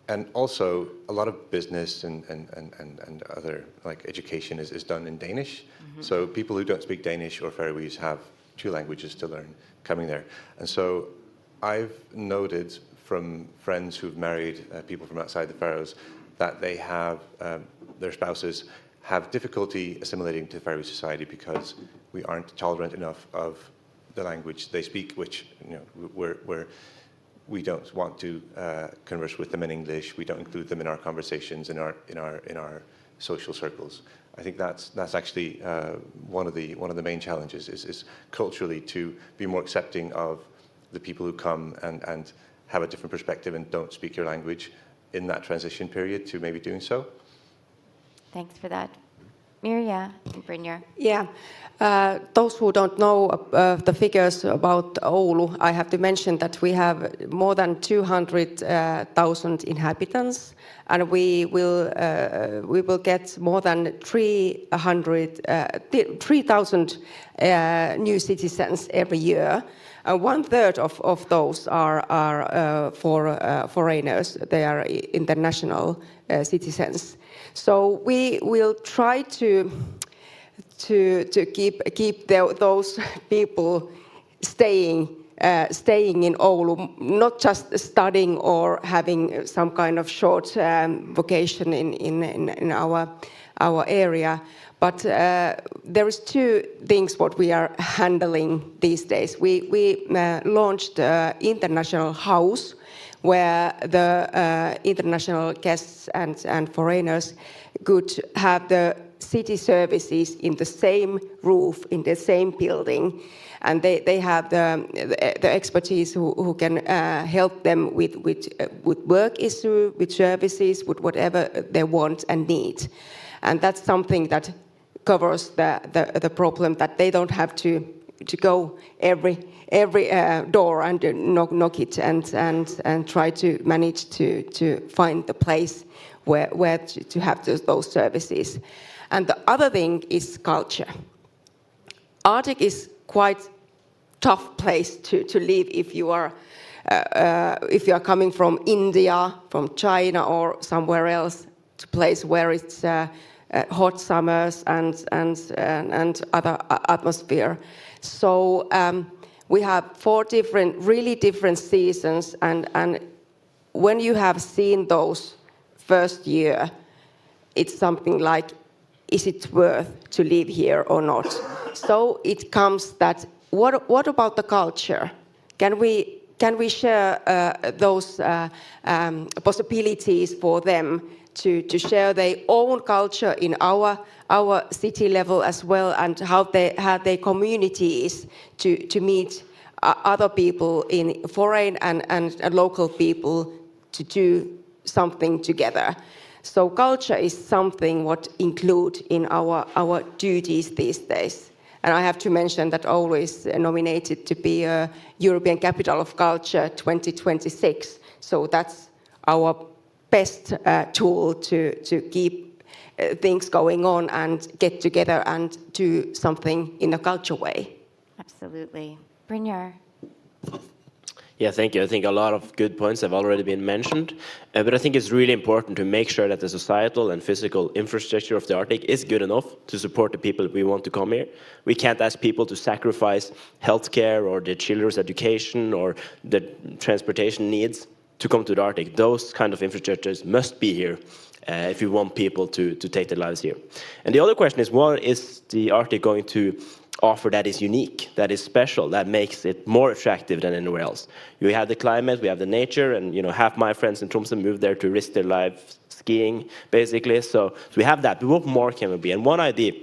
And also, a lot of business and other, like, education is done in Danish. Mm-hmm. So people who don't speak Danish or Faroese have two languages to learn coming there. And so I've noted from friends who've married people from outside the Faroes that they have, their spouses have difficulty assimilating to Faroese society because we aren't tolerant enough of the language they speak, which, we don't want to converse with them in English. We don't include them in our conversations, in our social circles. I think that's actually one of the main challenges is culturally to be more accepting of the people who come and have a different perspective and don't speak your language in that transition period to maybe doing so. Thanks for that. Mirja and Brynjar. Yeah. Those who don't know the figures about Oulu, I have to mention that we have more than 200,000 inhabitants, and we will get more than 3,000 new citizens every year. 1/3 of those are for foreigners. They are international citizens. So we will try to keep those people staying in Oulu, not just studying or having some kind of short vacation in our area. But there is two things what we are handling these days. We launched international house, where the international guests and foreigners could have the city services in the same roof, in the same building. And they have the expertise who can help them with work issue, with services, with whatever they want and need. And that's something that covers the problem, that they don't have to go every door and knock it and try to manage to find the place where to have those services. And the other thing is culture. Arctic is quite tough place to live if you are coming from India, from China, or somewhere else, to place where it's hot summers and other atmosphere. So we have 4 really different seasons, and when you have seen those first year, it's something like, is it worth to live here or not? So it comes that, what about the culture? Can we share those possibilities for them to share their own culture in our city level as well, and how they have their communities to meet other people, in foreign and local people, to do something together. So culture is something what include in our duties these days. And I have to mention that Oulu is nominated to be a European Capital of Culture 2026. So that's our best tool to keep things going on and get together and do something in a culture way. Absolutely. Brynjar. Yeah, thank you. I think a lot of good points have already been mentioned, but I think it's really important to make sure that the societal and physical infrastructure of the Arctic is good enough to support the people we want to come here. We can't ask people to sacrifice healthcare or their children's education or their transportation needs to come to the Arctic. Those kind of infrastructures must be here if we want people to take their lives here. And the other question is, what is the Arctic going to offer that is unique, that is special, that makes it more attractive than anywhere else? You have the climate, we have the nature, and half my friends in Tromsø moved there to risk their lives skiing, basically. So we have that. But what more can we be? And one idea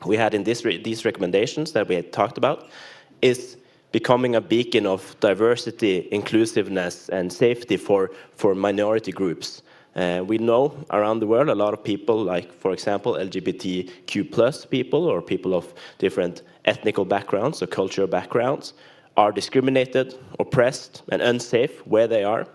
we had in these recommendations that we had talked about is becoming a beacon of diversity, inclusiveness, and safety for minority groups. We know around the world a lot of people, like, for example, LGBTQ+ people or people of different ethnical backgrounds or cultural backgrounds are discriminated, oppressed, and unsafe where they are.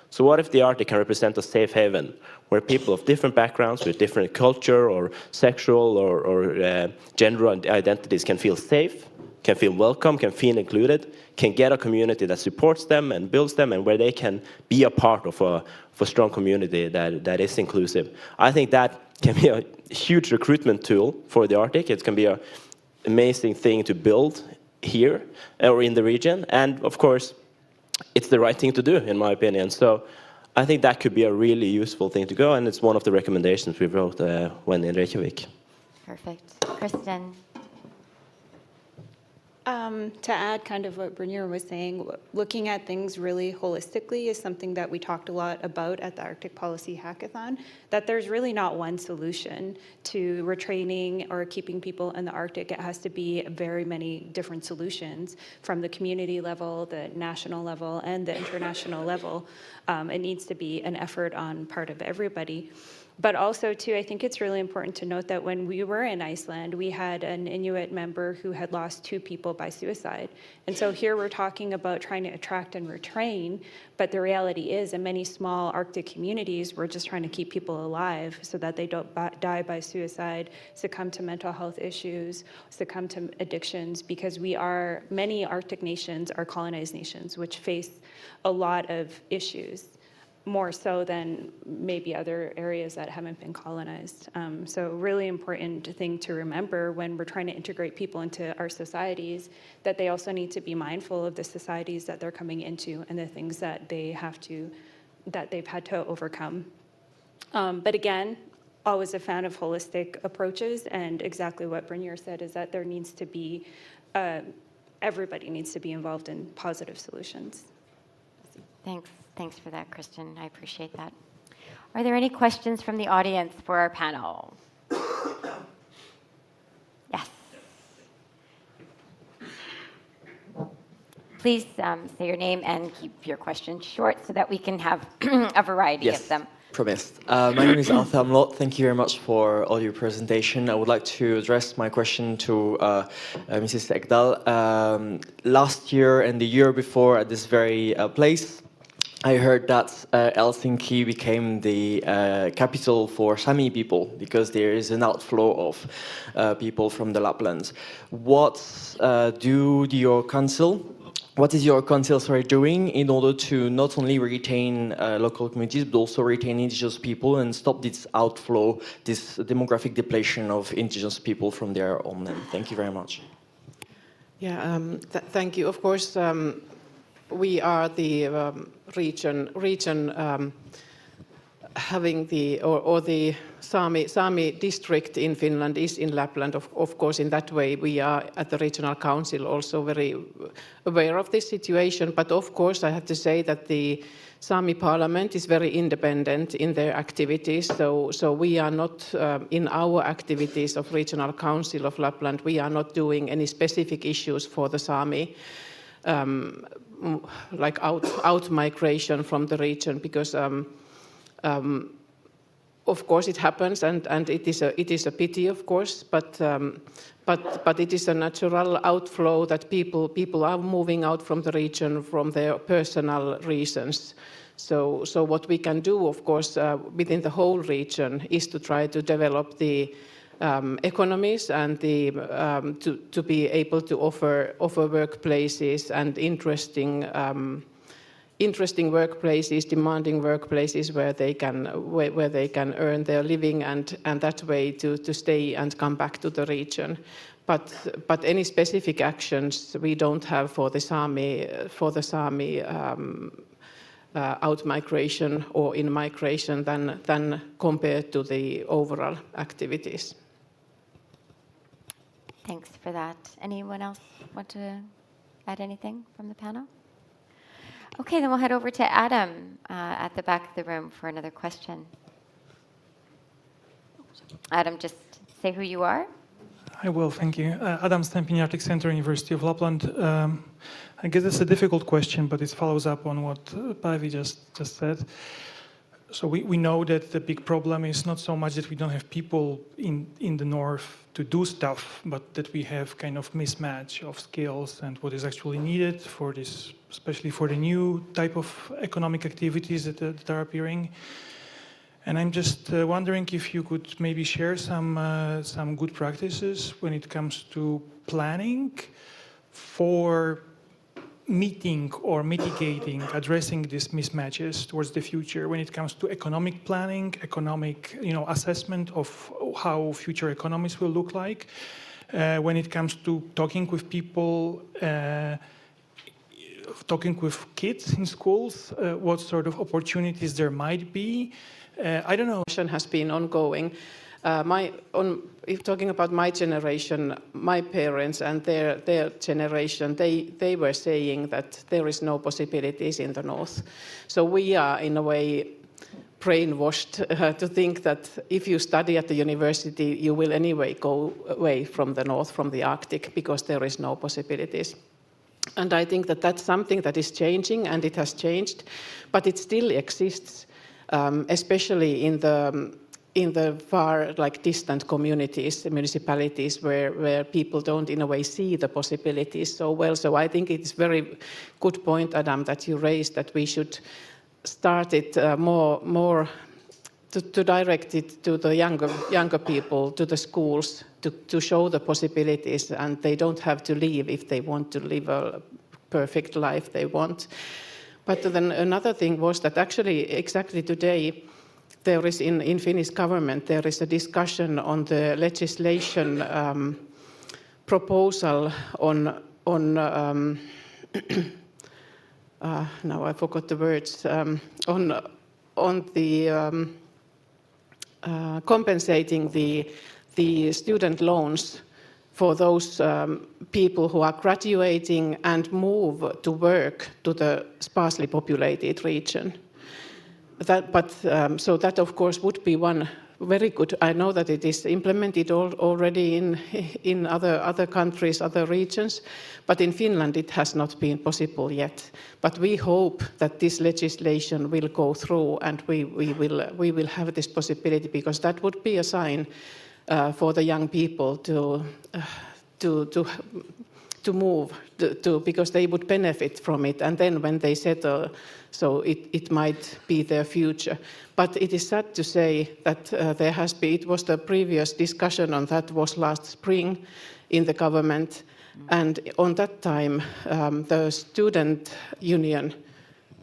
So what if the Arctic can represent a safe haven where people of different backgrounds with different culture or sexual or gender identities can feel safe, can feel welcome, can feel included, can get a community that supports them and builds them, and where they can be a part of a strong community that is inclusive. I think that can be a huge recruitment tool for the Arctic. It can be an amazing thing to build here or in the region. And of course, it's the right thing to do, in my opinion. So I think that could be a really useful thing to go, and it's one of the recommendations we wrote when in Reykjavik. Perfect. Kristen. To add kind of what Brynjar was saying, looking at things really holistically is something that we talked a lot about at the Arctic Policy Hackathon, that there's really not one solution to retraining or keeping people in the Arctic. It has to be very many different solutions from the community level, the national level, and the international level. It needs to be an effort on part of everybody. But also, too, I think it's really important to note that when we were in Iceland, we had an Inuit member who had lost 2 people by suicide. And so here we're talking about trying to attract and retrain, but the reality is in many small Arctic communities, we're just trying to keep people alive so that they don't die by suicide, succumb to mental health issues, succumb to addictions, because many Arctic nations are colonized nations, which face a lot of issues, more so than maybe other areas that haven't been colonized. So really important thing to remember when we're trying to integrate people into our societies, that they also need to be mindful of the societies that they're coming into and the things that they've had to overcome. But again, always a fan of holistic approaches, and exactly what Brynjar said is that there needs to be, everybody needs to be involved in positive solutions. Thanks for that, Kristen. I appreciate that. Are there any questions from the audience for our panel? Yes. Please say your name and keep your questions short so that we can have a variety of them. Promised. My name is Arthur Amlot. Thank you very much for all your presentation. I would like to address my question to Mrs. Ekdahl. Last year and the year before at this very place, I heard that Helsinki became the capital for Sami people because there is an outflow of people from the Lapland. What is your council doing in order to not only retain local communities but also retain indigenous people and stop this outflow, this demographic depletion of indigenous people from their homeland? Thank you very much. Yeah, thank you. Of course, we are the region having the Sami district in Finland is in Lapland. Of course, in that way, we are at the regional council also very aware of this situation. But of course, I have to say that the Sami parliament is very independent in their activities. So we are not, in our activities of regional council of Lapland, we are not doing any specific issues for the Sami, like out migration from the region, because of course it happens, and it is a pity, of course, but it is a natural outflow that people are moving out from the region from their personal reasons. So what we can do, of course, within the whole region is to try to develop the economies and to be able to offer workplaces and interesting workplaces, demanding workplaces where they can earn their living and that way to stay and come back to the region. But any specific actions we don't have for the Sami out migration or in migration than compared to the overall activities. Thanks for that. Anyone else want to add anything from the panel? Okay, then we'll head over to Adam at the back of the room for another question. Adam, just say who you are. I will, thank you. Adam Stempin, Arctic Center, University of Lapland. I guess it's a difficult question, but it follows up on what Päivi just said. So we know that the big problem is not so much that we don't have people in the north to do stuff, but that we have kind of mismatch of skills and what is actually needed for this, especially for the new type of economic activities that are appearing. And I'm just wondering if you could maybe share some good practices when it comes to planning for meeting or mitigating, addressing these mismatches towards the future when it comes to economic planning, economic assessment of how future economies will look like, when it comes to talking with people, talking with kids in schools, what sort of opportunities there might be. I don't know. Has been ongoing. If talking about my generation, my parents and their generation, they were saying that there is no possibilities in the north. So we are in a way brainwashed to think that if you study at the university, you will anyway go away from the north, from the Arctic, because there is no possibilities. And I think that that's something that is changing, and it has changed, but it still exists, especially in the in the far, like, distant communities, municipalities, where people don't, in a way, see the possibilities so well. So I think it's very good point, Adam, that you raised, that we should start it more to direct it to the younger people, to the schools, to show the possibilities, and they don't have to leave if they want to live a perfect life they want. But then another thing was that actually exactly today there is in Finnish government, there is a discussion on the legislation proposal on now I forgot the words, on the compensating the student loans for those people who are graduating and move to work to the sparsely populated region. So that, of course, would be one very good. I know that it is implemented already in other countries, other regions, but in Finland it has not been possible yet. But we hope that this legislation will go through, and we will have this possibility, because that would be a sign for the young people to move, because they would benefit from it, and then when they settle, so it might be their future. But it is sad to say that there has been, it was the previous discussion on that was last spring in the government, and on that time the student union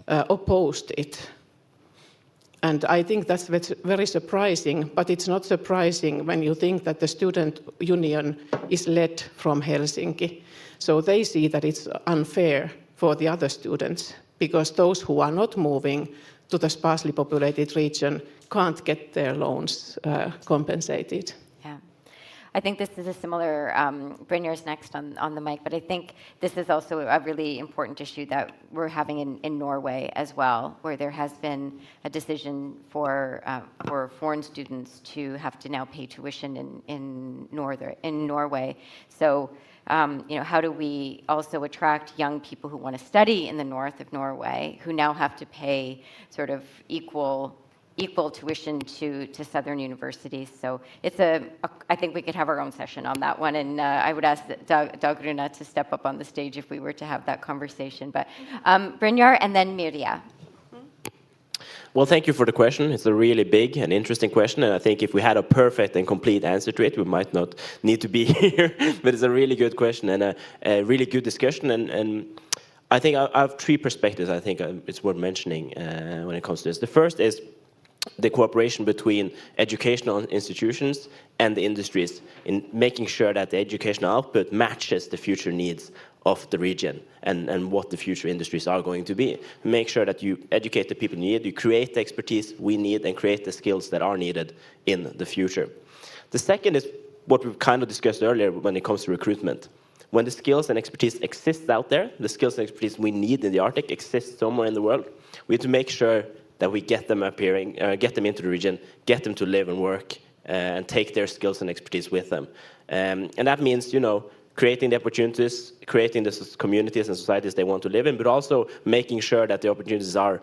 opposed it. And I think that's very surprising, but it's not surprising when you think that the student union is led from Helsinki. So they see that it's unfair for the other students, because those who are not moving to the sparsely populated region can't get their loans compensated. Yeah. I think this is a similar, Brynjar's next on the mic, but I think this is also a really important issue that we're having in Norway as well, where there has been a decision for foreign students to have to now pay tuition in Norway. So, how do we also attract young people who want to study in the north of Norway, who now have to pay sort of equal tuition to southern universities? So it's I think we could have our own session on that one, and I would ask Dagruna to step up on the stage if we were to have that conversation. But Brynjar and then Mirja. Well, thank you for the question. It's a really big and interesting question, and I think if we had a perfect and complete answer to it, we might not need to be here. But it's a really good question and a really good discussion. And I think I have three perspectives I think it's worth mentioning when it comes to this. The first is the cooperation between educational institutions and the industries in making sure that the educational output matches the future needs of the region and what the future industries are going to be. Make sure that you educate the people you need, you create the expertise we need, and create the skills that are needed in the future. The second is what we've kind of discussed earlier when it comes to recruitment. When the skills and expertise exists out there, the skills and expertise we need in the Arctic exists somewhere in the world, we have to make sure that we get them get them into the region, get them to live and work, and take their skills and expertise with them. And that means, creating the opportunities, creating the communities and societies they want to live in, but also making sure that the opportunities are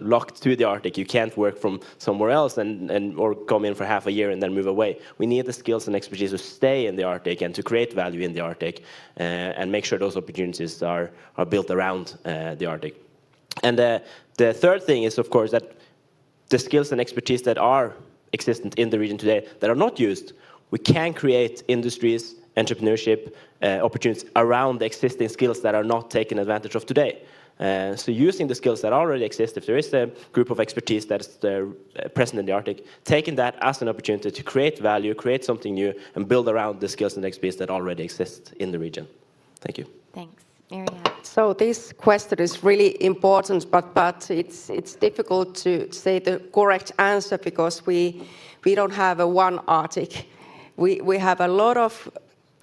locked to the Arctic. You can't work from somewhere else or come in for half a year and then move away. We need the skills and expertise to stay in the Arctic and to create value in the Arctic, and make sure those opportunities are built around the Arctic. And the third thing is, of course, that the skills and expertise that are existent in the region today that are not used, we can create industries, entrepreneurship opportunities around the existing skills that are not taken advantage of today. So using the skills that already exist, if there is a group of expertise that is present in the Arctic, taking that as an opportunity to create value, create something new, and build around the skills and expertise that already exist in the region. Thank you. Thanks. Mirja. So this question is really important, but it's difficult to say the correct answer, because we don't have a one Arctic. We have a lot of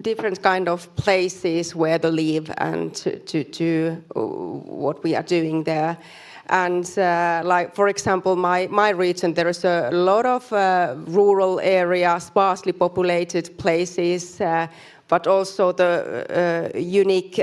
different kind of places where to live and to do what we are doing there. And like, for example, my region, there is a lot of rural areas, sparsely populated places, but also the unique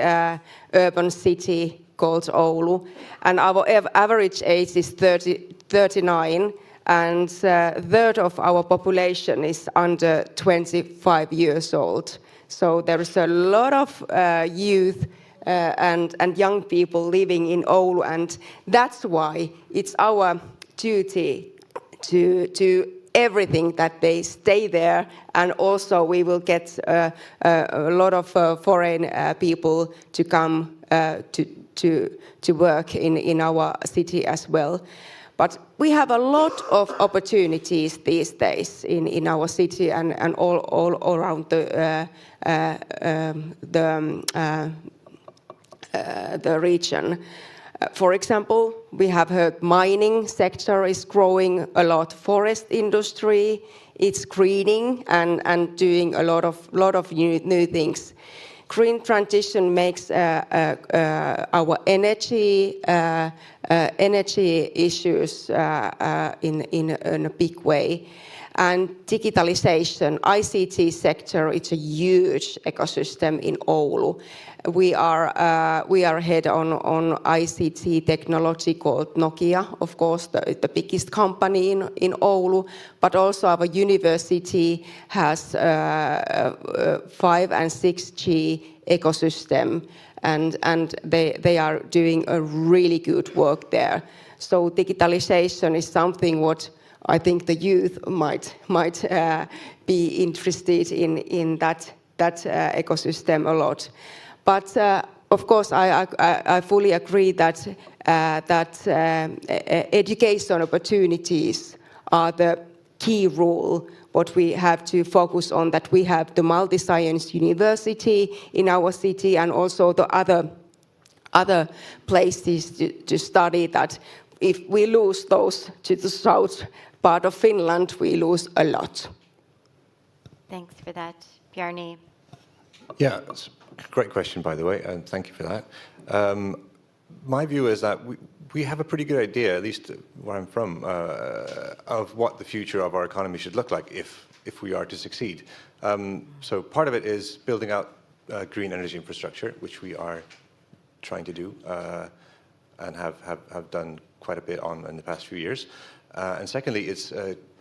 urban city called Oulu. And our average age is 39, and a third of our population is under 25 years old. So there is a lot of youth and young people living in Oulu, and that's why it's our duty to everything that they stay there, and also we will get a lot of foreign people to come to work in our city as well. But we have a lot of opportunities these days in our city and all around the region. For example, we have heard mining sector is growing a lot, forest industry, it's greening and doing a lot of new things. Green transition makes our energy issues in a big way. And digitalization, ICT sector, it's a huge ecosystem in Oulu. We are head on ICT technology called Nokia, of course, the biggest company in Oulu, but also our university has 5 and 6G ecosystem, and they are doing a really good work there. So digitalization is something what I think the youth might be interested in that ecosystem a lot. But of course, I fully agree that education opportunities are the key rule. What we have to focus on, that we have the multi-science university in our city, and also the other places to study. That if we lose those to the south part of Finland, we lose a lot. Thanks for that, Bjarni. Yeah, it's a great question, by the way, and thank you for that. My view is that we have a pretty good idea, at least where I'm from, of what the future of our economy should look like if we are to succeed. So part of it is building out green energy infrastructure, which we are trying to do and have done quite a bit on in the past few years. And secondly, it's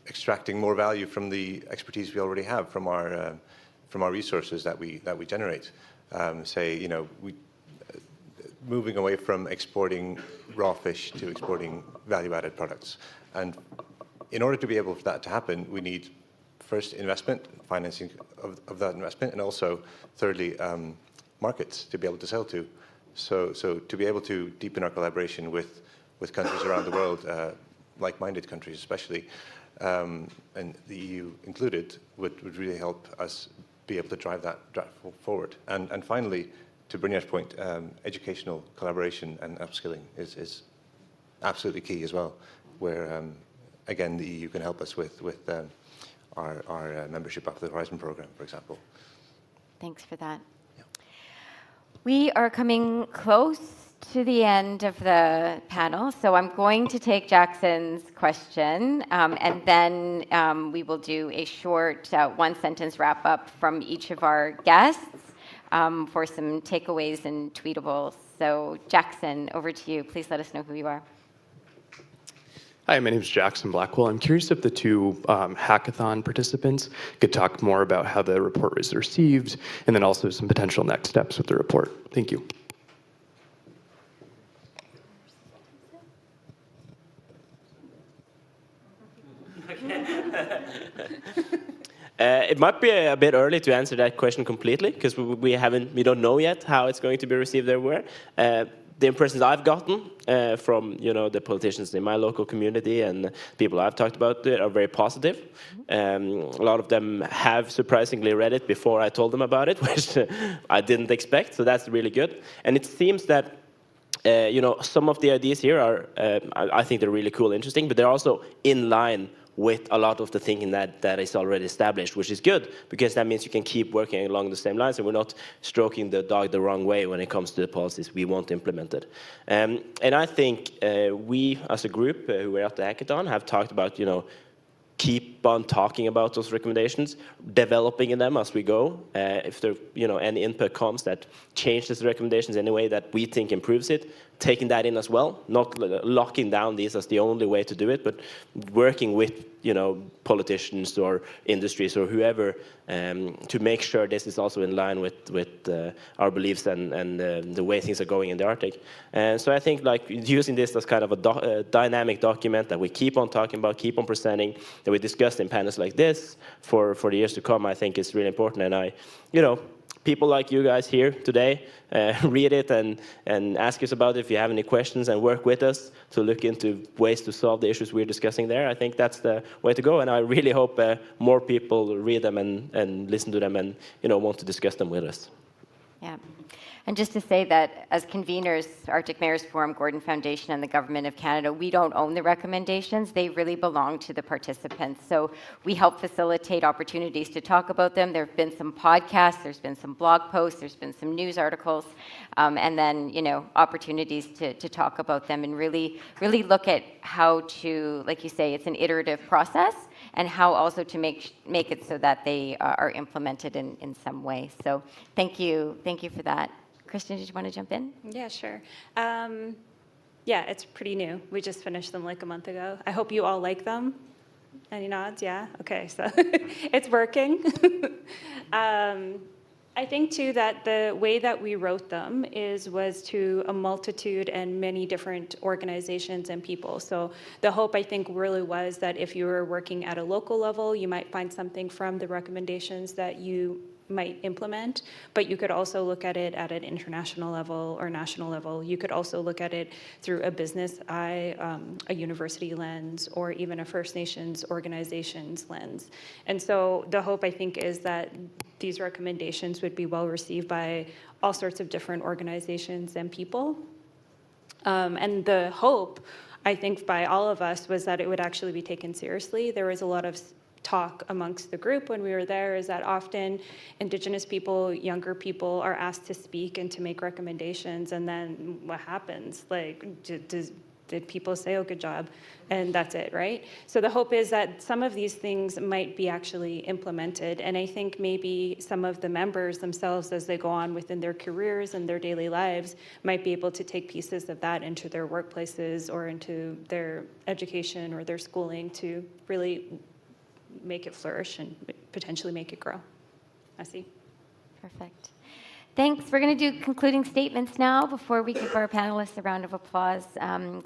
extracting more value from the expertise we already have from our resources that we generate. Moving away from exporting raw fish to exporting value-added products. And in order to be able for that to happen, we need first investment, financing of that investment, and also thirdly, markets to be able to sell to. So to be able to deepen our collaboration with countries around the world, like-minded countries especially, and the EU included, would really help us be able to drive that forward. And finally, to Brynjar's point, educational collaboration and upskilling is absolutely key as well, where, again, the EU can help us with our membership of the Horizon program, for example. Thanks for that. Yeah. We are coming close to the end of the panel, so I'm going to take Jackson's question, and then we will do a short one-sentence wrap-up from each of our guests for some takeaways and tweetables. So Jackson, over to you. Please let us know who you are. Hi, my name is Jackson Blackwell. I'm curious if the two hackathon participants could talk more about how the report was received, and then also some potential next steps with the report. Thank you. It might be a bit early to answer that question completely, because we don't know yet how it's going to be received everywhere. The impressions I've gotten from the politicians in my local community and people I've talked about are very positive. A lot of them have surprisingly read it before I told them about it, which I didn't expect. So that's really good. And it seems that some of the ideas here are, I think they're really cool, interesting, but they're also in line with a lot of the thinking that is already established, which is good, because that means you can keep working along the same lines, and we're not stroking the dog the wrong way when it comes to the policies we want implemented. And I think we, as a group who were at the hackathon, have talked about, keep on talking about those recommendations, developing them as we go. If there, any input comes that changes the recommendations in a way that we think improves it, taking that in as well, not locking down these as the only way to do it, but working with, politicians or industries or whoever to make sure this is also in line with our beliefs and the way things are going in the Arctic. And so I think like using this as kind of a dynamic document that we keep on talking about, keep on presenting, that we discuss in panels like this for the years to come, I think is really important. And people like you guys here today, read it and ask us about it if you have any questions, and work with us to look into ways to solve the issues we're discussing there. I think that's the way to go, and I really hope more people read them and listen to them and want to discuss them with us. Yeah. And just to say that as conveners, Arctic Mayors Forum, Gordon Foundation, and the Government of Canada, we don't own the recommendations. They really belong to the participants. So we help facilitate opportunities to talk about them. There have been some podcasts, there's been some blog posts, there's been some news articles, and then, opportunities to talk about them and really look at how to, like you say, it's an iterative process, and how also to make it so that they are implemented in some way. So thank you for that. Kristen, did you want to jump in? Yeah, sure. Yeah, it's pretty new. We just finished them like a month ago. I hope you all like them. Any nods? Yeah? Okay, so it's working. I think, too, that the way that we wrote them was to a multitude and many different organizations and people. So the hope, I think, really was that if you were working at a local level, you might find something from the recommendations that you might implement, but you could also look at it at an international level or national level. You could also look at it through a business eye, a university lens, or even a First Nations organizations lens. And so the hope, I think, is that these recommendations would be well received by all sorts of different organizations and people. And the hope, I think, by all of us was that it would actually be taken seriously. There was a lot of talk amongst the group when we were there is that often Indigenous people, younger people, are asked to speak and to make recommendations, and then what happens? Like, did people say, oh, good job, and that's it, right? So the hope is that some of these things might be actually implemented, and I think maybe some of the members themselves, as they go on within their careers and their daily lives, might be able to take pieces of that into their workplaces or into their education or their schooling to really make it flourish and potentially make it grow. I see. Perfect. Thanks. We're going to do concluding statements now before we give our panelists a round of applause.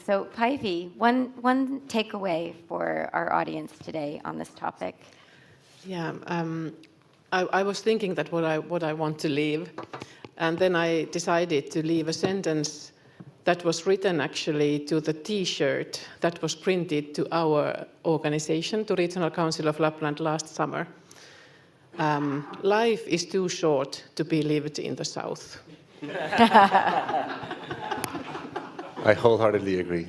So, Päivi, one takeaway for our audience today on this topic. Yeah, I was thinking that what I want to leave, and then I decided to leave a sentence that was written actually to the T-shirt that was printed to our organization, to Regional Council of Lapland last summer. Life is too short to be lived in the south. I wholeheartedly agree.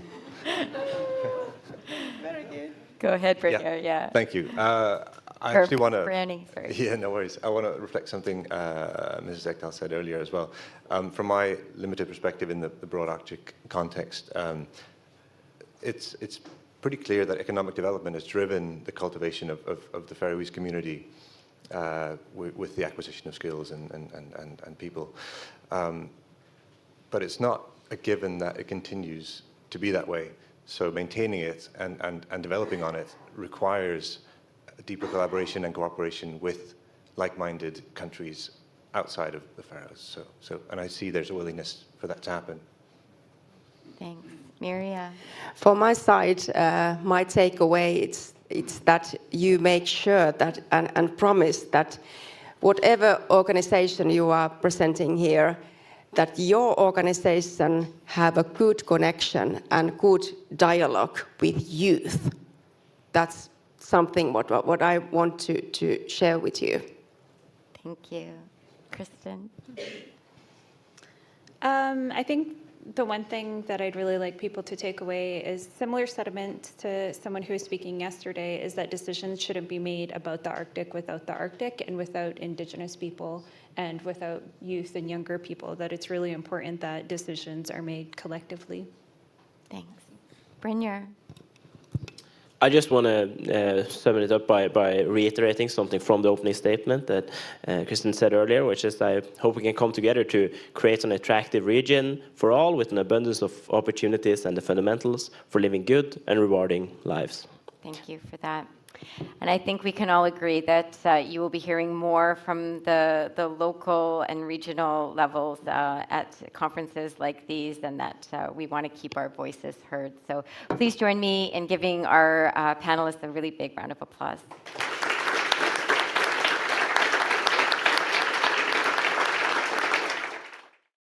Very good. Go ahead, Brynjar. Yeah. Thank you. I actually want to. Bjarni, sorry. Yeah, no worries. I want to reflect something Mrs. Ekdahl said earlier as well. From my limited perspective in the broad Arctic context, it's pretty clear that economic development has driven the cultivation of the Faroese community with the acquisition of skills and people. But it's not a given that it continues to be that way. So maintaining it and developing on it requires deeper collaboration and cooperation with like-minded countries outside of the Faroes. And I see there's a willingness for that to happen. Thanks. Mirja? For my side, my takeaway, it's that you make sure that and promise that whatever organization you are presenting here, that your organization have a good connection and good dialogue with youth. That's something what I want to share with you. Thank you. Kristen? I think the one thing that I'd really like people to take away is similar sentiment to someone who was speaking yesterday, is that decisions shouldn't be made about the Arctic without the Arctic and without Indigenous people and without youth and younger people, that it's really important that decisions are made collectively. Thanks. Brynjar? I just want to sum it up by reiterating something from the opening statement that Kristen said earlier, which is I hope we can come together to create an attractive region for all with an abundance of opportunities and the fundamentals for living good and rewarding lives. Thank you for that. And I think we can all agree that you will be hearing more from the local and regional levels at conferences like these, and that we want to keep our voices heard. So please join me in giving our panelists a really big round of applause.